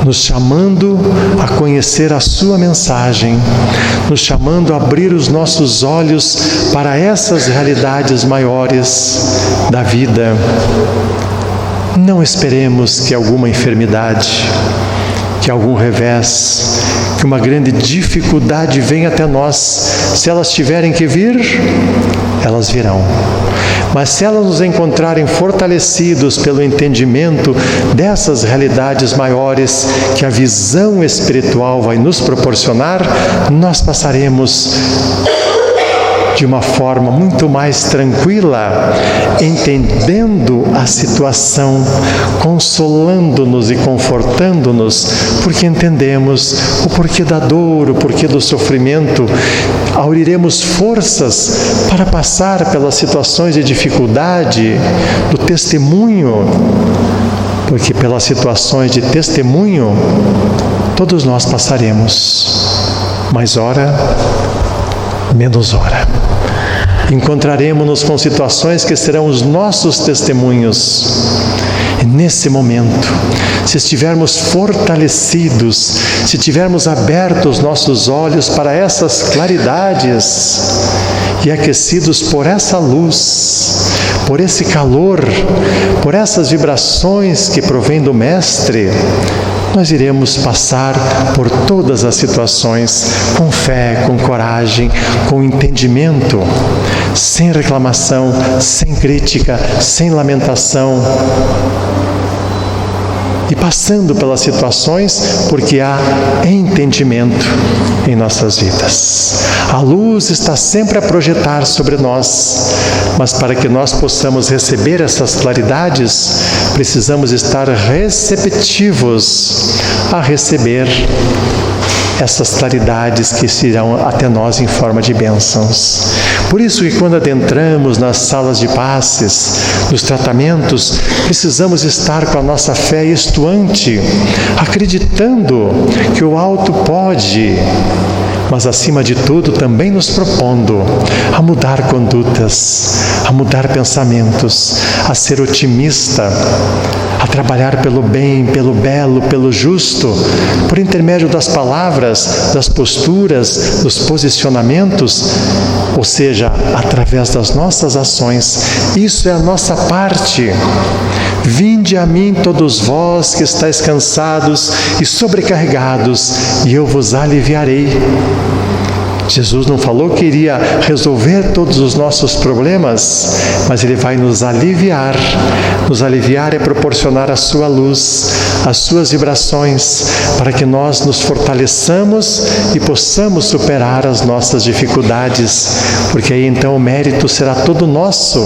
nos chamando a conhecer a sua mensagem, nos chamando a abrir os nossos olhos para essas realidades maiores da vida. Não esperemos que alguma enfermidade, que algum revés, que uma grande dificuldade venha até nós. Se elas tiverem que vir, elas virão. Mas se elas nos encontrarem fortalecidos pelo entendimento dessas realidades maiores que a visão espiritual vai nos proporcionar, nós passaremos de uma forma muito mais tranquila, entendendo a situação, consolando-nos e confortando-nos, porque entendemos o porquê da dor, o porquê do sofrimento. Auriremos forças para passar pelas situações de dificuldade, do testemunho, porque pelas situações de testemunho todos nós passaremos, mas ora, menos ora. Encontraremos-nos com situações que serão os nossos testemunhos. E nesse momento, se estivermos fortalecidos, se tivermos abertos nossos olhos para essas claridades e aquecidos por essa luz, por esse calor, por essas vibrações que provêm do Mestre, nós iremos passar por todas as situações com fé, com coragem, com entendimento, sem reclamação, sem crítica, sem lamentação. E passando pelas situações, porque há entendimento em nossas vidas. A luz está sempre a projetar sobre nós, mas para que nós possamos receber essas claridades, precisamos estar receptivos a receber essas claridades que irão até nós em forma de bênçãos. Por isso que quando adentramos nas salas de passes, nos tratamentos, precisamos estar com a nossa fé estuante, acreditando que o alto pode, mas acima de tudo também nos propondo a mudar condutas, a mudar pensamentos, a ser otimista, a trabalhar pelo bem, pelo belo, pelo justo, por intermédio das palavras, das posturas, dos posicionamentos, ou seja, através das nossas ações. Isso é a nossa parte. Vinde a mim todos vós que estáis cansados e sobrecarregados, e eu vos aliviarei. Jesus não falou que iria resolver todos os nossos problemas, mas Ele vai nos aliviar. Nos aliviar é proporcionar a sua luz, as suas vibrações, para que nós nos fortaleçamos e possamos superar as nossas dificuldades, porque aí então o mérito será todo nosso.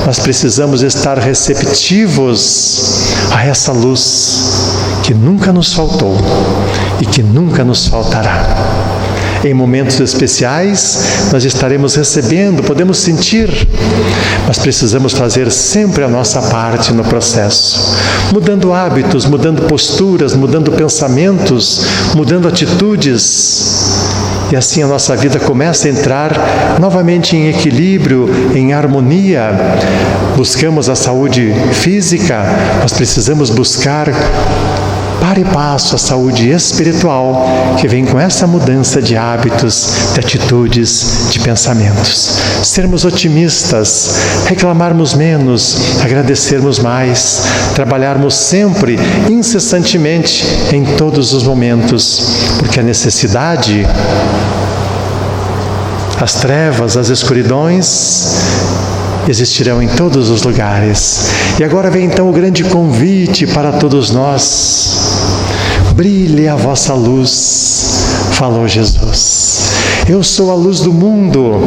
Mas precisamos estar receptivos a essa luz que nunca nos faltou e que nunca nos faltará. Em momentos especiais, nós estaremos recebendo, podemos sentir, mas precisamos fazer sempre a nossa parte no processo, mudando hábitos, mudando posturas, mudando pensamentos, mudando atitudes. E assim a nossa vida começa a entrar novamente em equilíbrio, em harmonia. Buscamos a saúde física, mas precisamos buscar para e passo a saúde espiritual, que vem com essa mudança de hábitos, de atitudes, de pensamentos. Sermos otimistas, reclamarmos menos, agradecermos mais, trabalharmos sempre, incessantemente, em todos os momentos, porque a necessidade as trevas, as escuridões existirão em todos os lugares. E agora vem então o grande convite para todos nós. Brilhe a vossa luz, falou Jesus. Eu sou a luz do mundo,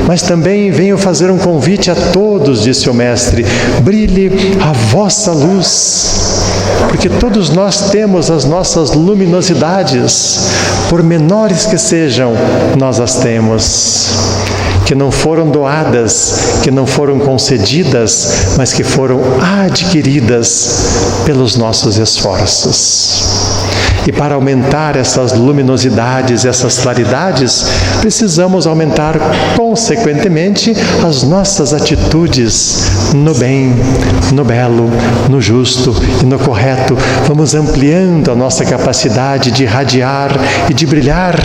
mas também venho fazer um convite a todos, disse o Mestre. Brilhe a vossa luz, porque todos nós temos as nossas luminosidades, por menores que sejam, nós as temos, que não foram doadas, que não foram concedidas, mas que foram adquiridas pelos nossos esforços. E para aumentar essas luminosidades, essas claridades, precisamos aumentar, consequentemente, as nossas atitudes no bem, no belo, no justo e no correto. Vamos ampliando a nossa capacidade de irradiar e de brilhar.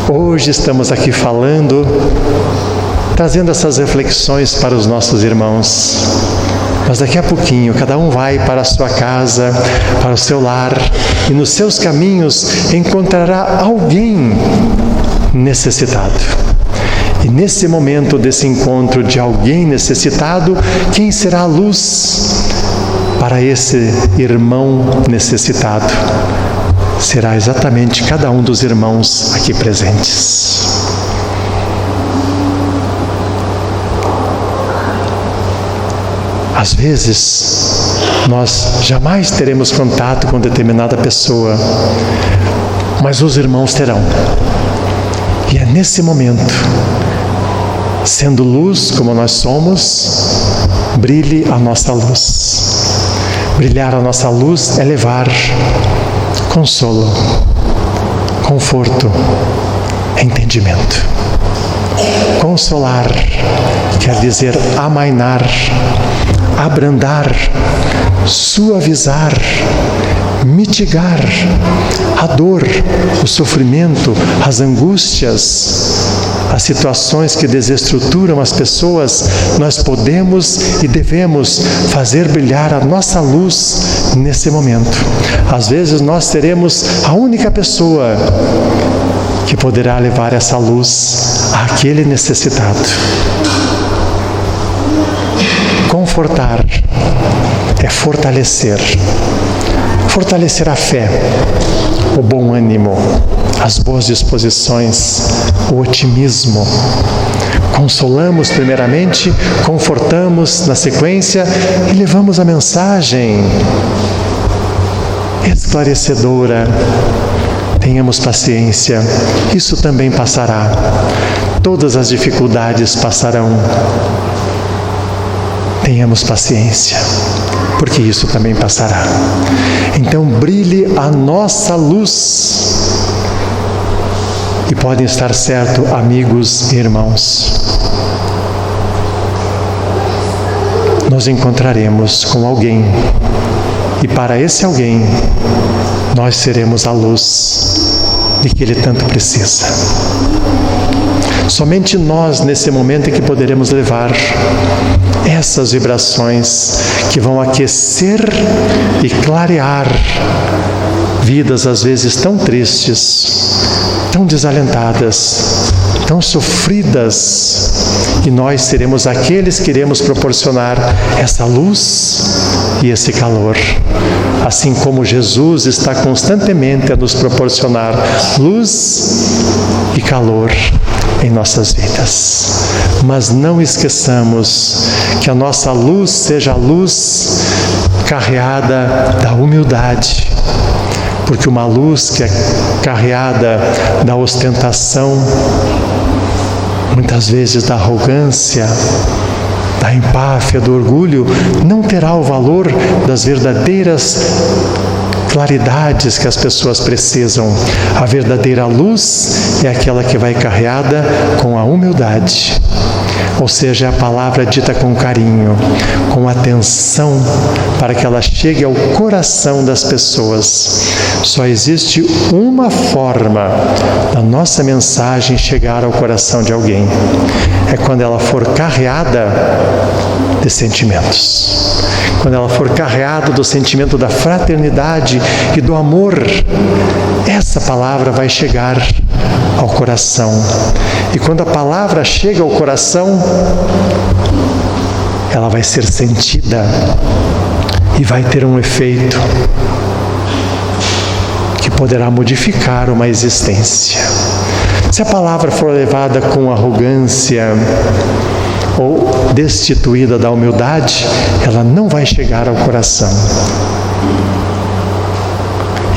Hoje estamos aqui falando, trazendo essas reflexões para os nossos irmãos. Mas daqui a pouquinho, cada um vai para a sua casa, para o seu lar, e nos seus caminhos encontrará alguém necessitado. E nesse momento desse encontro de alguém necessitado, quem será a luz para esse irmão necessitado? Será exatamente cada um dos irmãos aqui presentes. Às vezes, nós jamais teremos contato com determinada pessoa, mas os irmãos terão. E é nesse momento, sendo luz como nós somos, brilhe a nossa luz. Brilhar a nossa luz é levar consolo, conforto, entendimento. Consolar quer dizer amainar, abrandar, suavizar, mitigar a dor, o sofrimento, as angústias, as situações que desestruturam as pessoas. Nós podemos e devemos fazer brilhar a nossa luz nesse momento. Às vezes nós seremos a única pessoa que poderá levar essa luz àquele necessitado. Confortar é fortalecer. Fortalecer a fé, o bom ânimo, as boas disposições, o otimismo. Consolamos primeiramente, confortamos na sequência e levamos a mensagem esclarecedora. Tenhamos paciência, isso também passará. Todas as dificuldades passarão. Tenhamos paciência, porque isso também passará. Então brilhe a nossa luz. E podem estar certo, amigos e irmãos, nos encontraremos com alguém, e para esse alguém nós seremos a luz de que ele tanto precisa. Somente nós, nesse momento, é que poderemos levar essas vibrações que vão aquecer e clarear vidas às vezes tão tristes, tão desalentadas, tão sofridas, e nós seremos aqueles que iremos proporcionar essa luz e esse calor. Assim como Jesus está constantemente a nos proporcionar luz e calor em nossas vidas. Mas não esqueçamos que a nossa luz seja a luz carreada da humildade, porque uma luz que é carreada da ostentação, muitas vezes da arrogância, da empáfia, do orgulho, não terá o valor das verdadeiras claridades que as pessoas precisam. A verdadeira luz é aquela que vai carregada com a humildade, ou seja, a palavra dita com carinho, com atenção, para que ela chegue ao coração das pessoas. Só existe uma forma da nossa mensagem chegar ao coração de alguém: é quando ela for carregada de sentimentos, quando ela for carregada do sentimento da fraternidade e do amor, essa palavra vai chegar ao coração. E quando a palavra chega ao coração, ela vai ser sentida e vai ter um efeito que poderá modificar uma existência. Se a palavra for levada com arrogância ou destituída da humildade, ela não vai chegar ao coração.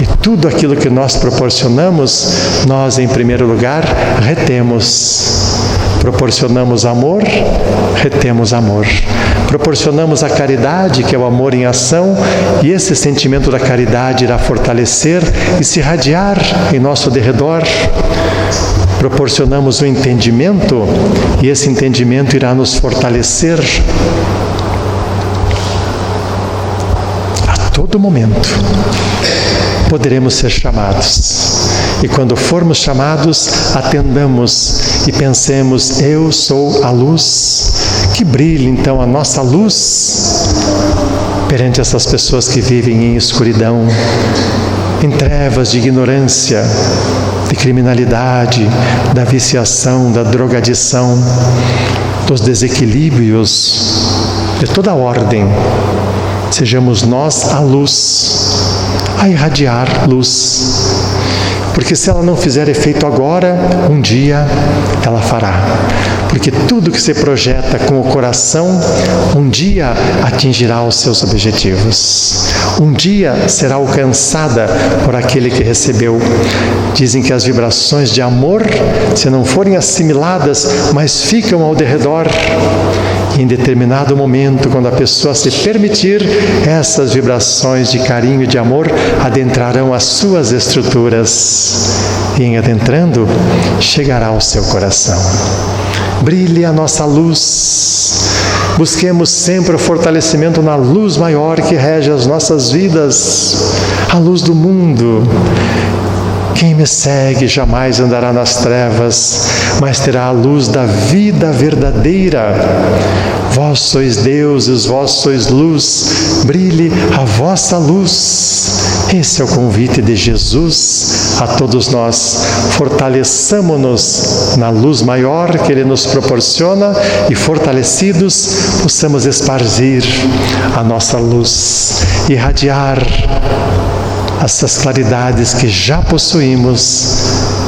E tudo aquilo que nós proporcionamos, nós em primeiro lugar retemos. Proporcionamos amor, retemos amor. Proporcionamos a caridade, que é o amor em ação, e esse sentimento da caridade irá fortalecer e se irradiar em nosso derredor. Proporcionamos o entendimento, e esse entendimento irá nos fortalecer a todo momento. Poderemos ser chamados. E quando formos chamados, atendamos e pensemos: eu sou a luz. Que brilhe então a nossa luz perante essas pessoas que vivem em escuridão, em trevas de ignorância, de criminalidade, da viciação, da drogadição, dos desequilíbrios, de toda a ordem. Sejamos nós a luz, a irradiar luz. Porque se ela não fizer efeito agora, um dia ela fará. Porque tudo que se projeta com o coração, um dia atingirá os seus objetivos. Um dia será alcançada por aquele que recebeu. Dizem que as vibrações de amor, se não forem assimiladas, mas ficam ao derredor, e em determinado momento, quando a pessoa se permitir, essas vibrações de carinho e de amor adentrarão as suas estruturas. E em adentrando, chegará ao seu coração. Brilhe a nossa luz. Busquemos sempre o fortalecimento na luz maior que rege as nossas vidas, a luz do mundo. Quem me segue jamais andará nas trevas, mas terá a luz da vida verdadeira. Vós sois deuses, vós sois luz, brilhe a vossa luz. Esse é o convite de Jesus a todos nós. Fortaleçamo-nos na luz maior que Ele nos proporciona e, fortalecidos, possamos espargir a nossa luz, irradiar essas claridades que já possuímos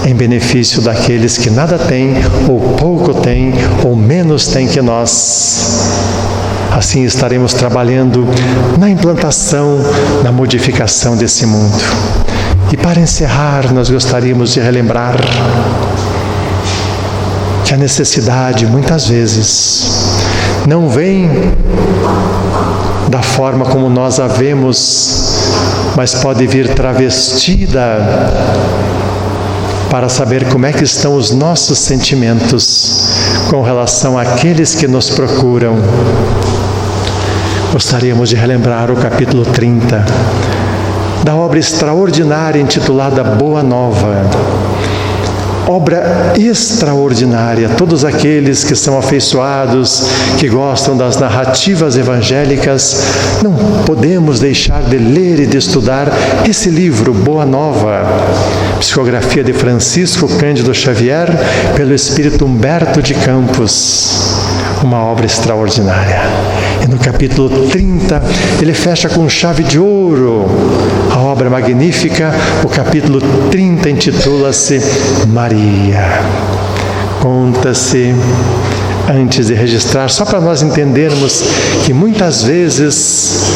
em benefício daqueles que nada têm, ou pouco têm, ou menos têm que nós. Assim estaremos trabalhando na implantação, na modificação desse mundo. E para encerrar, nós gostaríamos de relembrar que a necessidade, muitas vezes, não vem da forma como nós a vemos, mas pode vir travestida para saber como é que estão os nossos sentimentos com relação àqueles que nos procuram. Gostaríamos de relembrar o capítulo 30 da obra extraordinária intitulada Boa Nova. Obra extraordinária. Todos aqueles que são afeiçoados, que gostam das narrativas evangélicas, não podemos deixar de ler e de estudar esse livro, Boa Nova, psicografia de Francisco Cândido Xavier, pelo espírito Humberto de Campos. Uma obra extraordinária. E no capítulo 30, ele fecha com chave de ouro a obra magnífica. O capítulo 30 intitula-se Maria. Conta-se, antes de registrar, só para nós entendermos que muitas vezes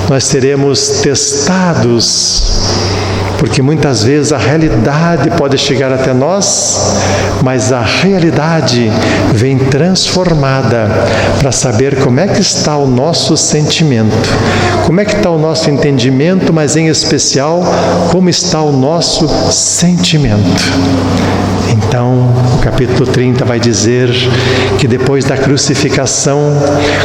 nós seremos testados, porque muitas vezes a realidade pode chegar até nós, mas a realidade vem transformada para saber como é que está o nosso sentimento, como é que está o nosso entendimento, mas em especial, como está o nosso sentimento. Então, o capítulo 30 vai dizer que depois da crucificação,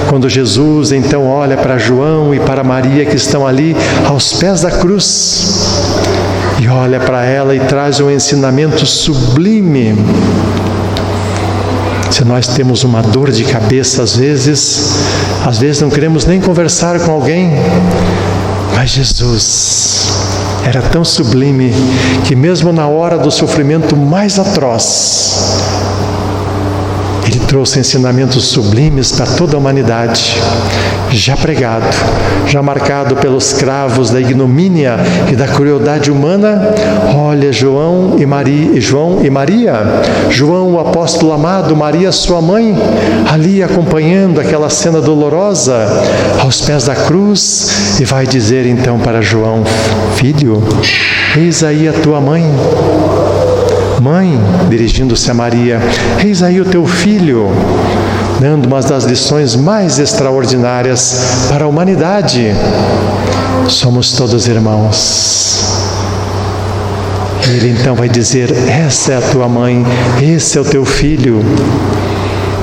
quando Jesus então olha para João e para Maria que estão ali aos pés da cruz, e olha para ela e traz um ensinamento sublime. Se nós temos uma dor de cabeça, às vezes não queremos nem conversar com alguém, mas Jesus era tão sublime que mesmo na hora do sofrimento mais atroz, Ele trouxe ensinamentos sublimes para toda a humanidade, já pregado, já marcado pelos cravos da ignomínia e da crueldade humana. Olha João e Maria, João o apóstolo amado, Maria sua mãe, ali acompanhando aquela cena dolorosa aos pés da cruz, e vai dizer então para João: filho, eis aí a tua mãe. Mãe, dirigindo-se a Maria, eis aí o teu filho, dando uma das lições mais extraordinárias para a humanidade. Somos todos irmãos. E Ele então vai dizer: essa é a tua mãe, esse é o teu filho.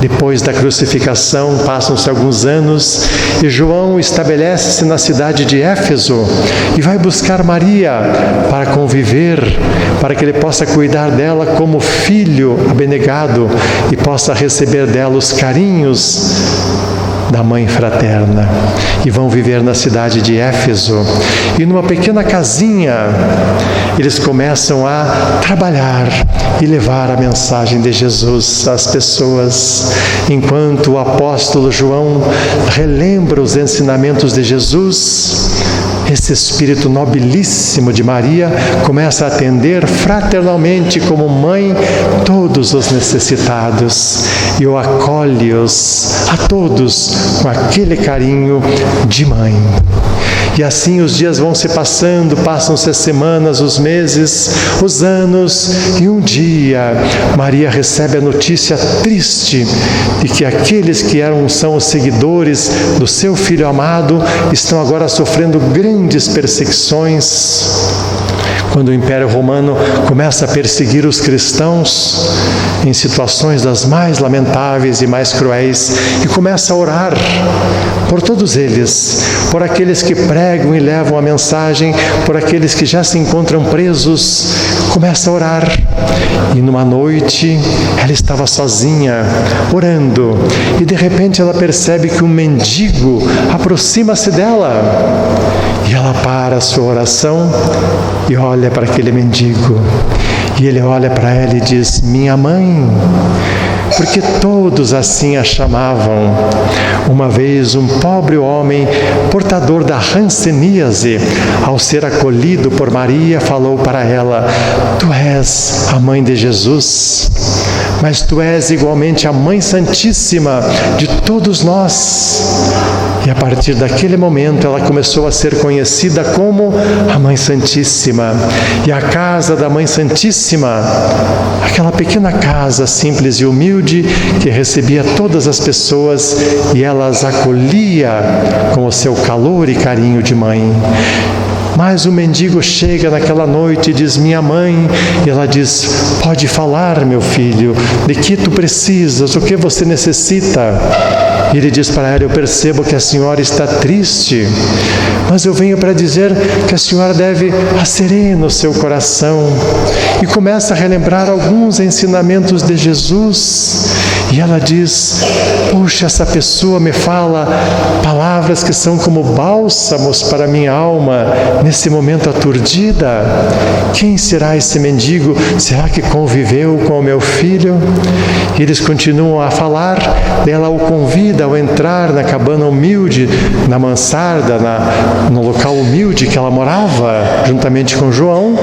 Depois da crucificação, passam-se alguns anos e João estabelece-se na cidade de Éfeso e vai buscar Maria para conviver, para que ele possa cuidar dela como filho abnegado e possa receber dela os carinhos da mãe fraterna. E vão viver na cidade de Éfeso. E numa pequena casinha, eles começam a trabalhar e levar a mensagem de Jesus às pessoas. Enquanto o apóstolo João relembra os ensinamentos de Jesus, esse espírito nobilíssimo de Maria começa a atender fraternalmente como mãe todos os necessitados e o acolhe-os a todos com aquele carinho de mãe. E assim os dias vão se passando, passam-se as semanas, os meses, os anos, e um dia Maria recebe a notícia triste de que aqueles que são os seguidores do seu Filho amado estão agora sofrendo grandes perseguições. Quando o Império Romano começa a perseguir os cristãos em situações das mais lamentáveis e mais cruéis, e começa a orar por todos eles, por aqueles que pregam e levam a mensagem, por aqueles que já se encontram presos, começa a orar. E numa noite, ela estava sozinha, orando, e de repente ela percebe que um mendigo aproxima-se dela. E ela para a sua oração e olha para aquele mendigo. E ele olha para ela e diz: minha mãe, porque todos assim a chamavam. Uma vez um pobre homem, portador da hanseníase, ao ser acolhido por Maria, falou para ela: tu és a mãe de Jesus, mas tu és igualmente a Mãe Santíssima de todos nós. E a partir daquele momento ela começou a ser conhecida como a Mãe Santíssima. E a casa da Mãe Santíssima, aquela pequena casa simples e humilde que recebia todas as pessoas e ela as acolhia com o seu calor e carinho de mãe. Mas o mendigo chega naquela noite e diz: minha mãe, e ela diz: pode falar, meu filho, de que tu precisas, o que você necessita? E ele diz para ela: eu percebo que a senhora está triste, mas eu venho para dizer que a senhora deve acerenar o seu coração. E começa a relembrar alguns ensinamentos de Jesus. E ela diz: puxa, essa pessoa me fala palavras que são como bálsamos para a minha alma nesse momento aturdida. Quem será esse mendigo? Será que conviveu com o meu filho? E eles continuam a falar. Ela o convida ao entrar na cabana humilde, na mansarda, no local humilde que ela morava, juntamente com João.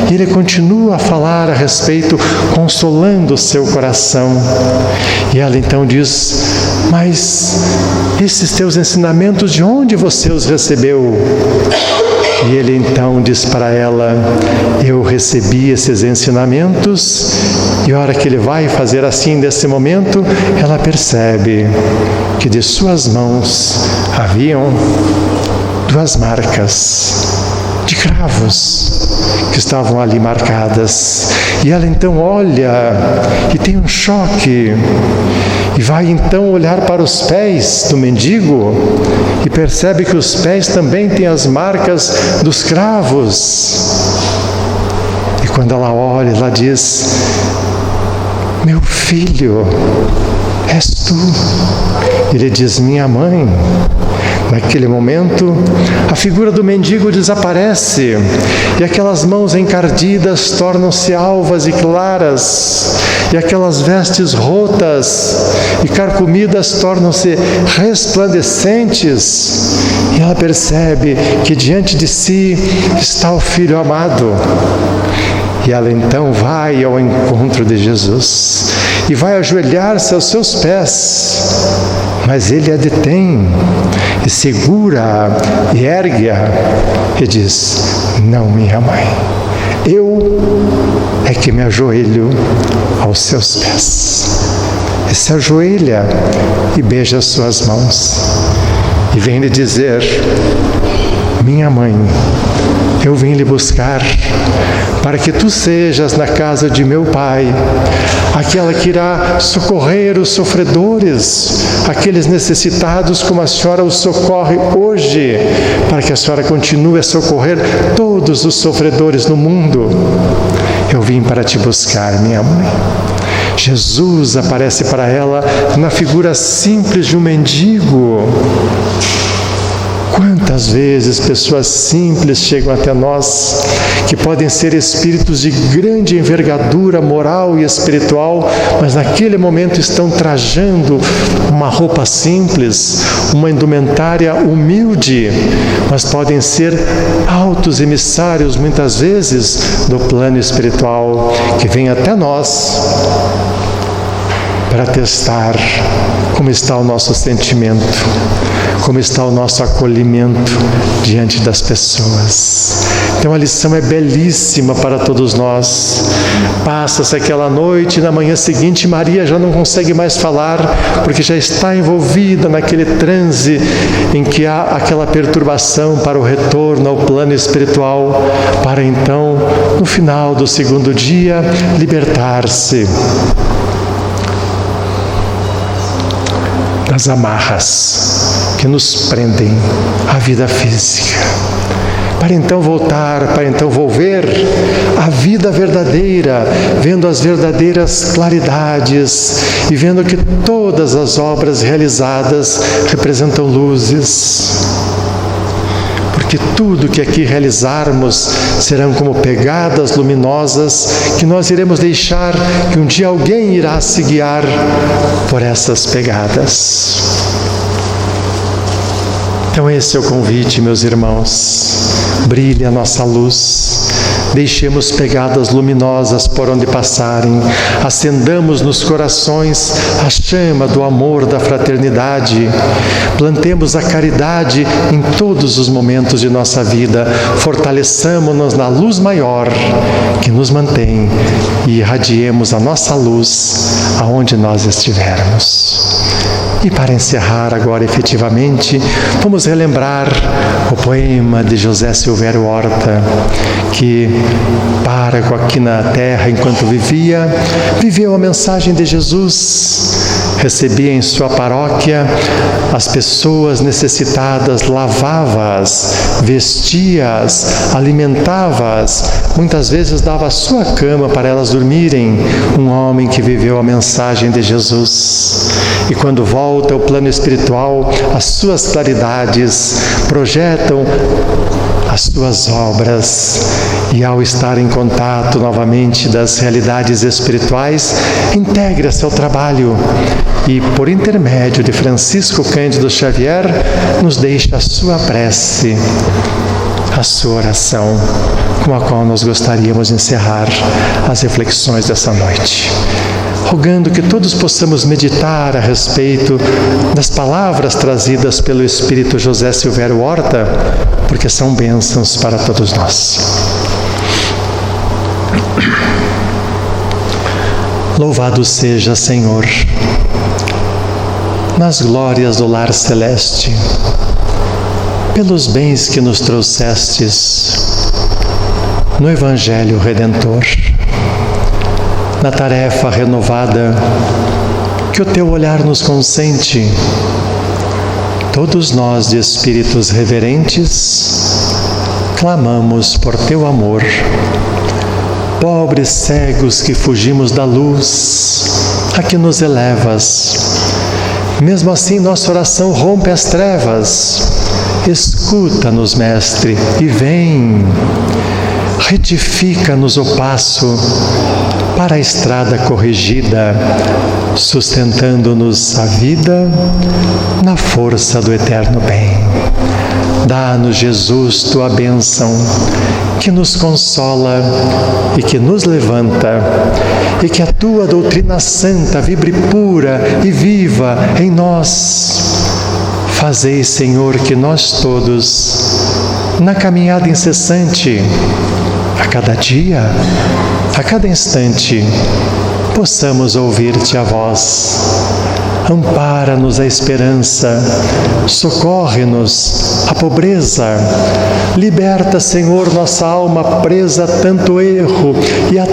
E ele continua a falar a respeito, consolando o seu coração. E ela então diz: mas esses teus ensinamentos, de onde você os recebeu? E ele então diz para ela: eu recebi esses ensinamentos. E a hora que ele vai fazer assim, nesse momento, ela percebe que de suas mãos haviam 2 marcas de cravos que estavam ali marcadas. E ela então olha e tem um choque. E vai então olhar para os pés do mendigo e percebe que os pés também têm as marcas dos cravos. E quando ela olha, ela diz: meu filho, és tu. Ele diz: minha mãe. Naquele momento, a figura do mendigo desaparece e aquelas mãos encardidas tornam-se alvas e claras, e aquelas vestes rotas e carcomidas tornam-se resplandecentes, e ela percebe que diante de si está o Filho amado. E ela então vai ao encontro de Jesus e vai ajoelhar-se aos seus pés, mas ele a detém e segura e ergue-a e diz: não, minha mãe, eu é que me ajoelho aos seus pés. E se ajoelha e beija as suas mãos e vem lhe dizer: minha mãe, eu vim lhe buscar para que tu sejas na casa de meu Pai aquela que irá socorrer os sofredores, aqueles necessitados como a senhora os socorre hoje, para que a senhora continue a socorrer todos os sofredores no mundo. Eu vim para te buscar, minha mãe. Jesus aparece para ela na figura simples de um mendigo. Quantas vezes pessoas simples chegam até nós, que podem ser espíritos de grande envergadura moral e espiritual, mas naquele momento estão trajando uma roupa simples, uma indumentária humilde, mas podem ser altos emissários, muitas vezes, do plano espiritual, que vêm até nós para testar como está o nosso sentimento, como está o nosso acolhimento diante das pessoas. Então a lição é belíssima para todos nós. Passa-se aquela noite e na manhã seguinte Maria já não consegue mais falar, porque já está envolvida naquele transe em que há aquela perturbação para o retorno ao plano espiritual, para então, no final do segundo dia, libertar-se das amarras que nos prendem à vida física, para então voltar, para então volver à vida verdadeira, vendo as verdadeiras claridades e vendo que todas as obras realizadas representam luzes. Porque tudo que aqui realizarmos serão como pegadas luminosas que nós iremos deixar, que um dia alguém irá se guiar por essas pegadas. Então esse é o convite, meus irmãos. Brilhe a nossa luz. Deixemos pegadas luminosas por onde passarem, acendamos nos corações a chama do amor, da fraternidade, plantemos a caridade em todos os momentos de nossa vida, fortaleçamo-nos na luz maior que nos mantém e irradiemos a nossa luz aonde nós estivermos. E para encerrar agora efetivamente, vamos relembrar o poema de José Silvério Horta, que pároco aqui na terra enquanto vivia, viveu a mensagem de Jesus, recebia em sua paróquia as pessoas necessitadas, lavava-as, vestia-as, alimentava-as, muitas vezes dava a sua cama para elas dormirem, um homem que viveu a mensagem de Jesus. E quando volta ao plano espiritual, as suas claridades projetam as suas obras, e ao estar em contato novamente das realidades espirituais, integra-se ao trabalho e, por intermédio de Francisco Cândido Xavier, nos deixa a sua prece, a sua oração, com a qual nós gostaríamos de encerrar as reflexões dessa noite. Rogando que todos possamos meditar a respeito das palavras trazidas pelo Espírito José Silvério Horta, porque são bênçãos para todos nós. Louvado seja, Senhor, nas glórias do lar celeste, pelos bens que nos trouxestes no Evangelho Redentor, na tarefa renovada que o Teu olhar nos consente. Todos nós, de espíritos reverentes, clamamos por Teu amor. Pobres cegos que fugimos da luz, a que nos elevas, Mesmo assim, nossa oração rompe as trevas. Escuta-nos, Mestre, e vem. Retifica-nos o passo para a estrada corrigida, sustentando-nos a vida na força do eterno bem. Dá-nos, Jesus, tua bênção, que nos consola e que nos levanta, e que a tua doutrina santa vibre pura e viva em nós. Fazei, Senhor, que nós todos, na caminhada incessante, a cada dia, a cada instante, possamos ouvir-te a voz. Ampara-nos a esperança, socorre-nos a pobreza. Liberta, Senhor, nossa alma presa a tanto erro e a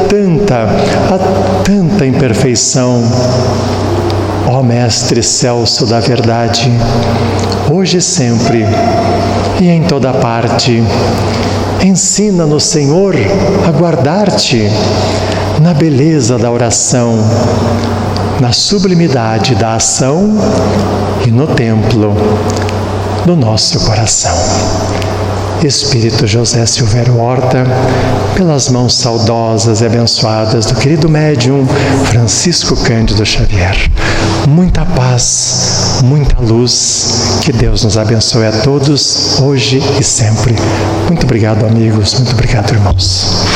tanta imperfeição. Ó Mestre Celso da verdade, hoje e sempre e em toda parte, ensina-nos, Senhor, a guardar-te na beleza da oração, na sublimidade da ação e no templo do nosso coração. Espírito José Silvério Horta, pelas mãos saudosas e abençoadas do querido médium Francisco Cândido Xavier, muita paz, muita luz, que Deus nos abençoe a todos, hoje e sempre. Muito obrigado, amigos, muito obrigado, irmãos.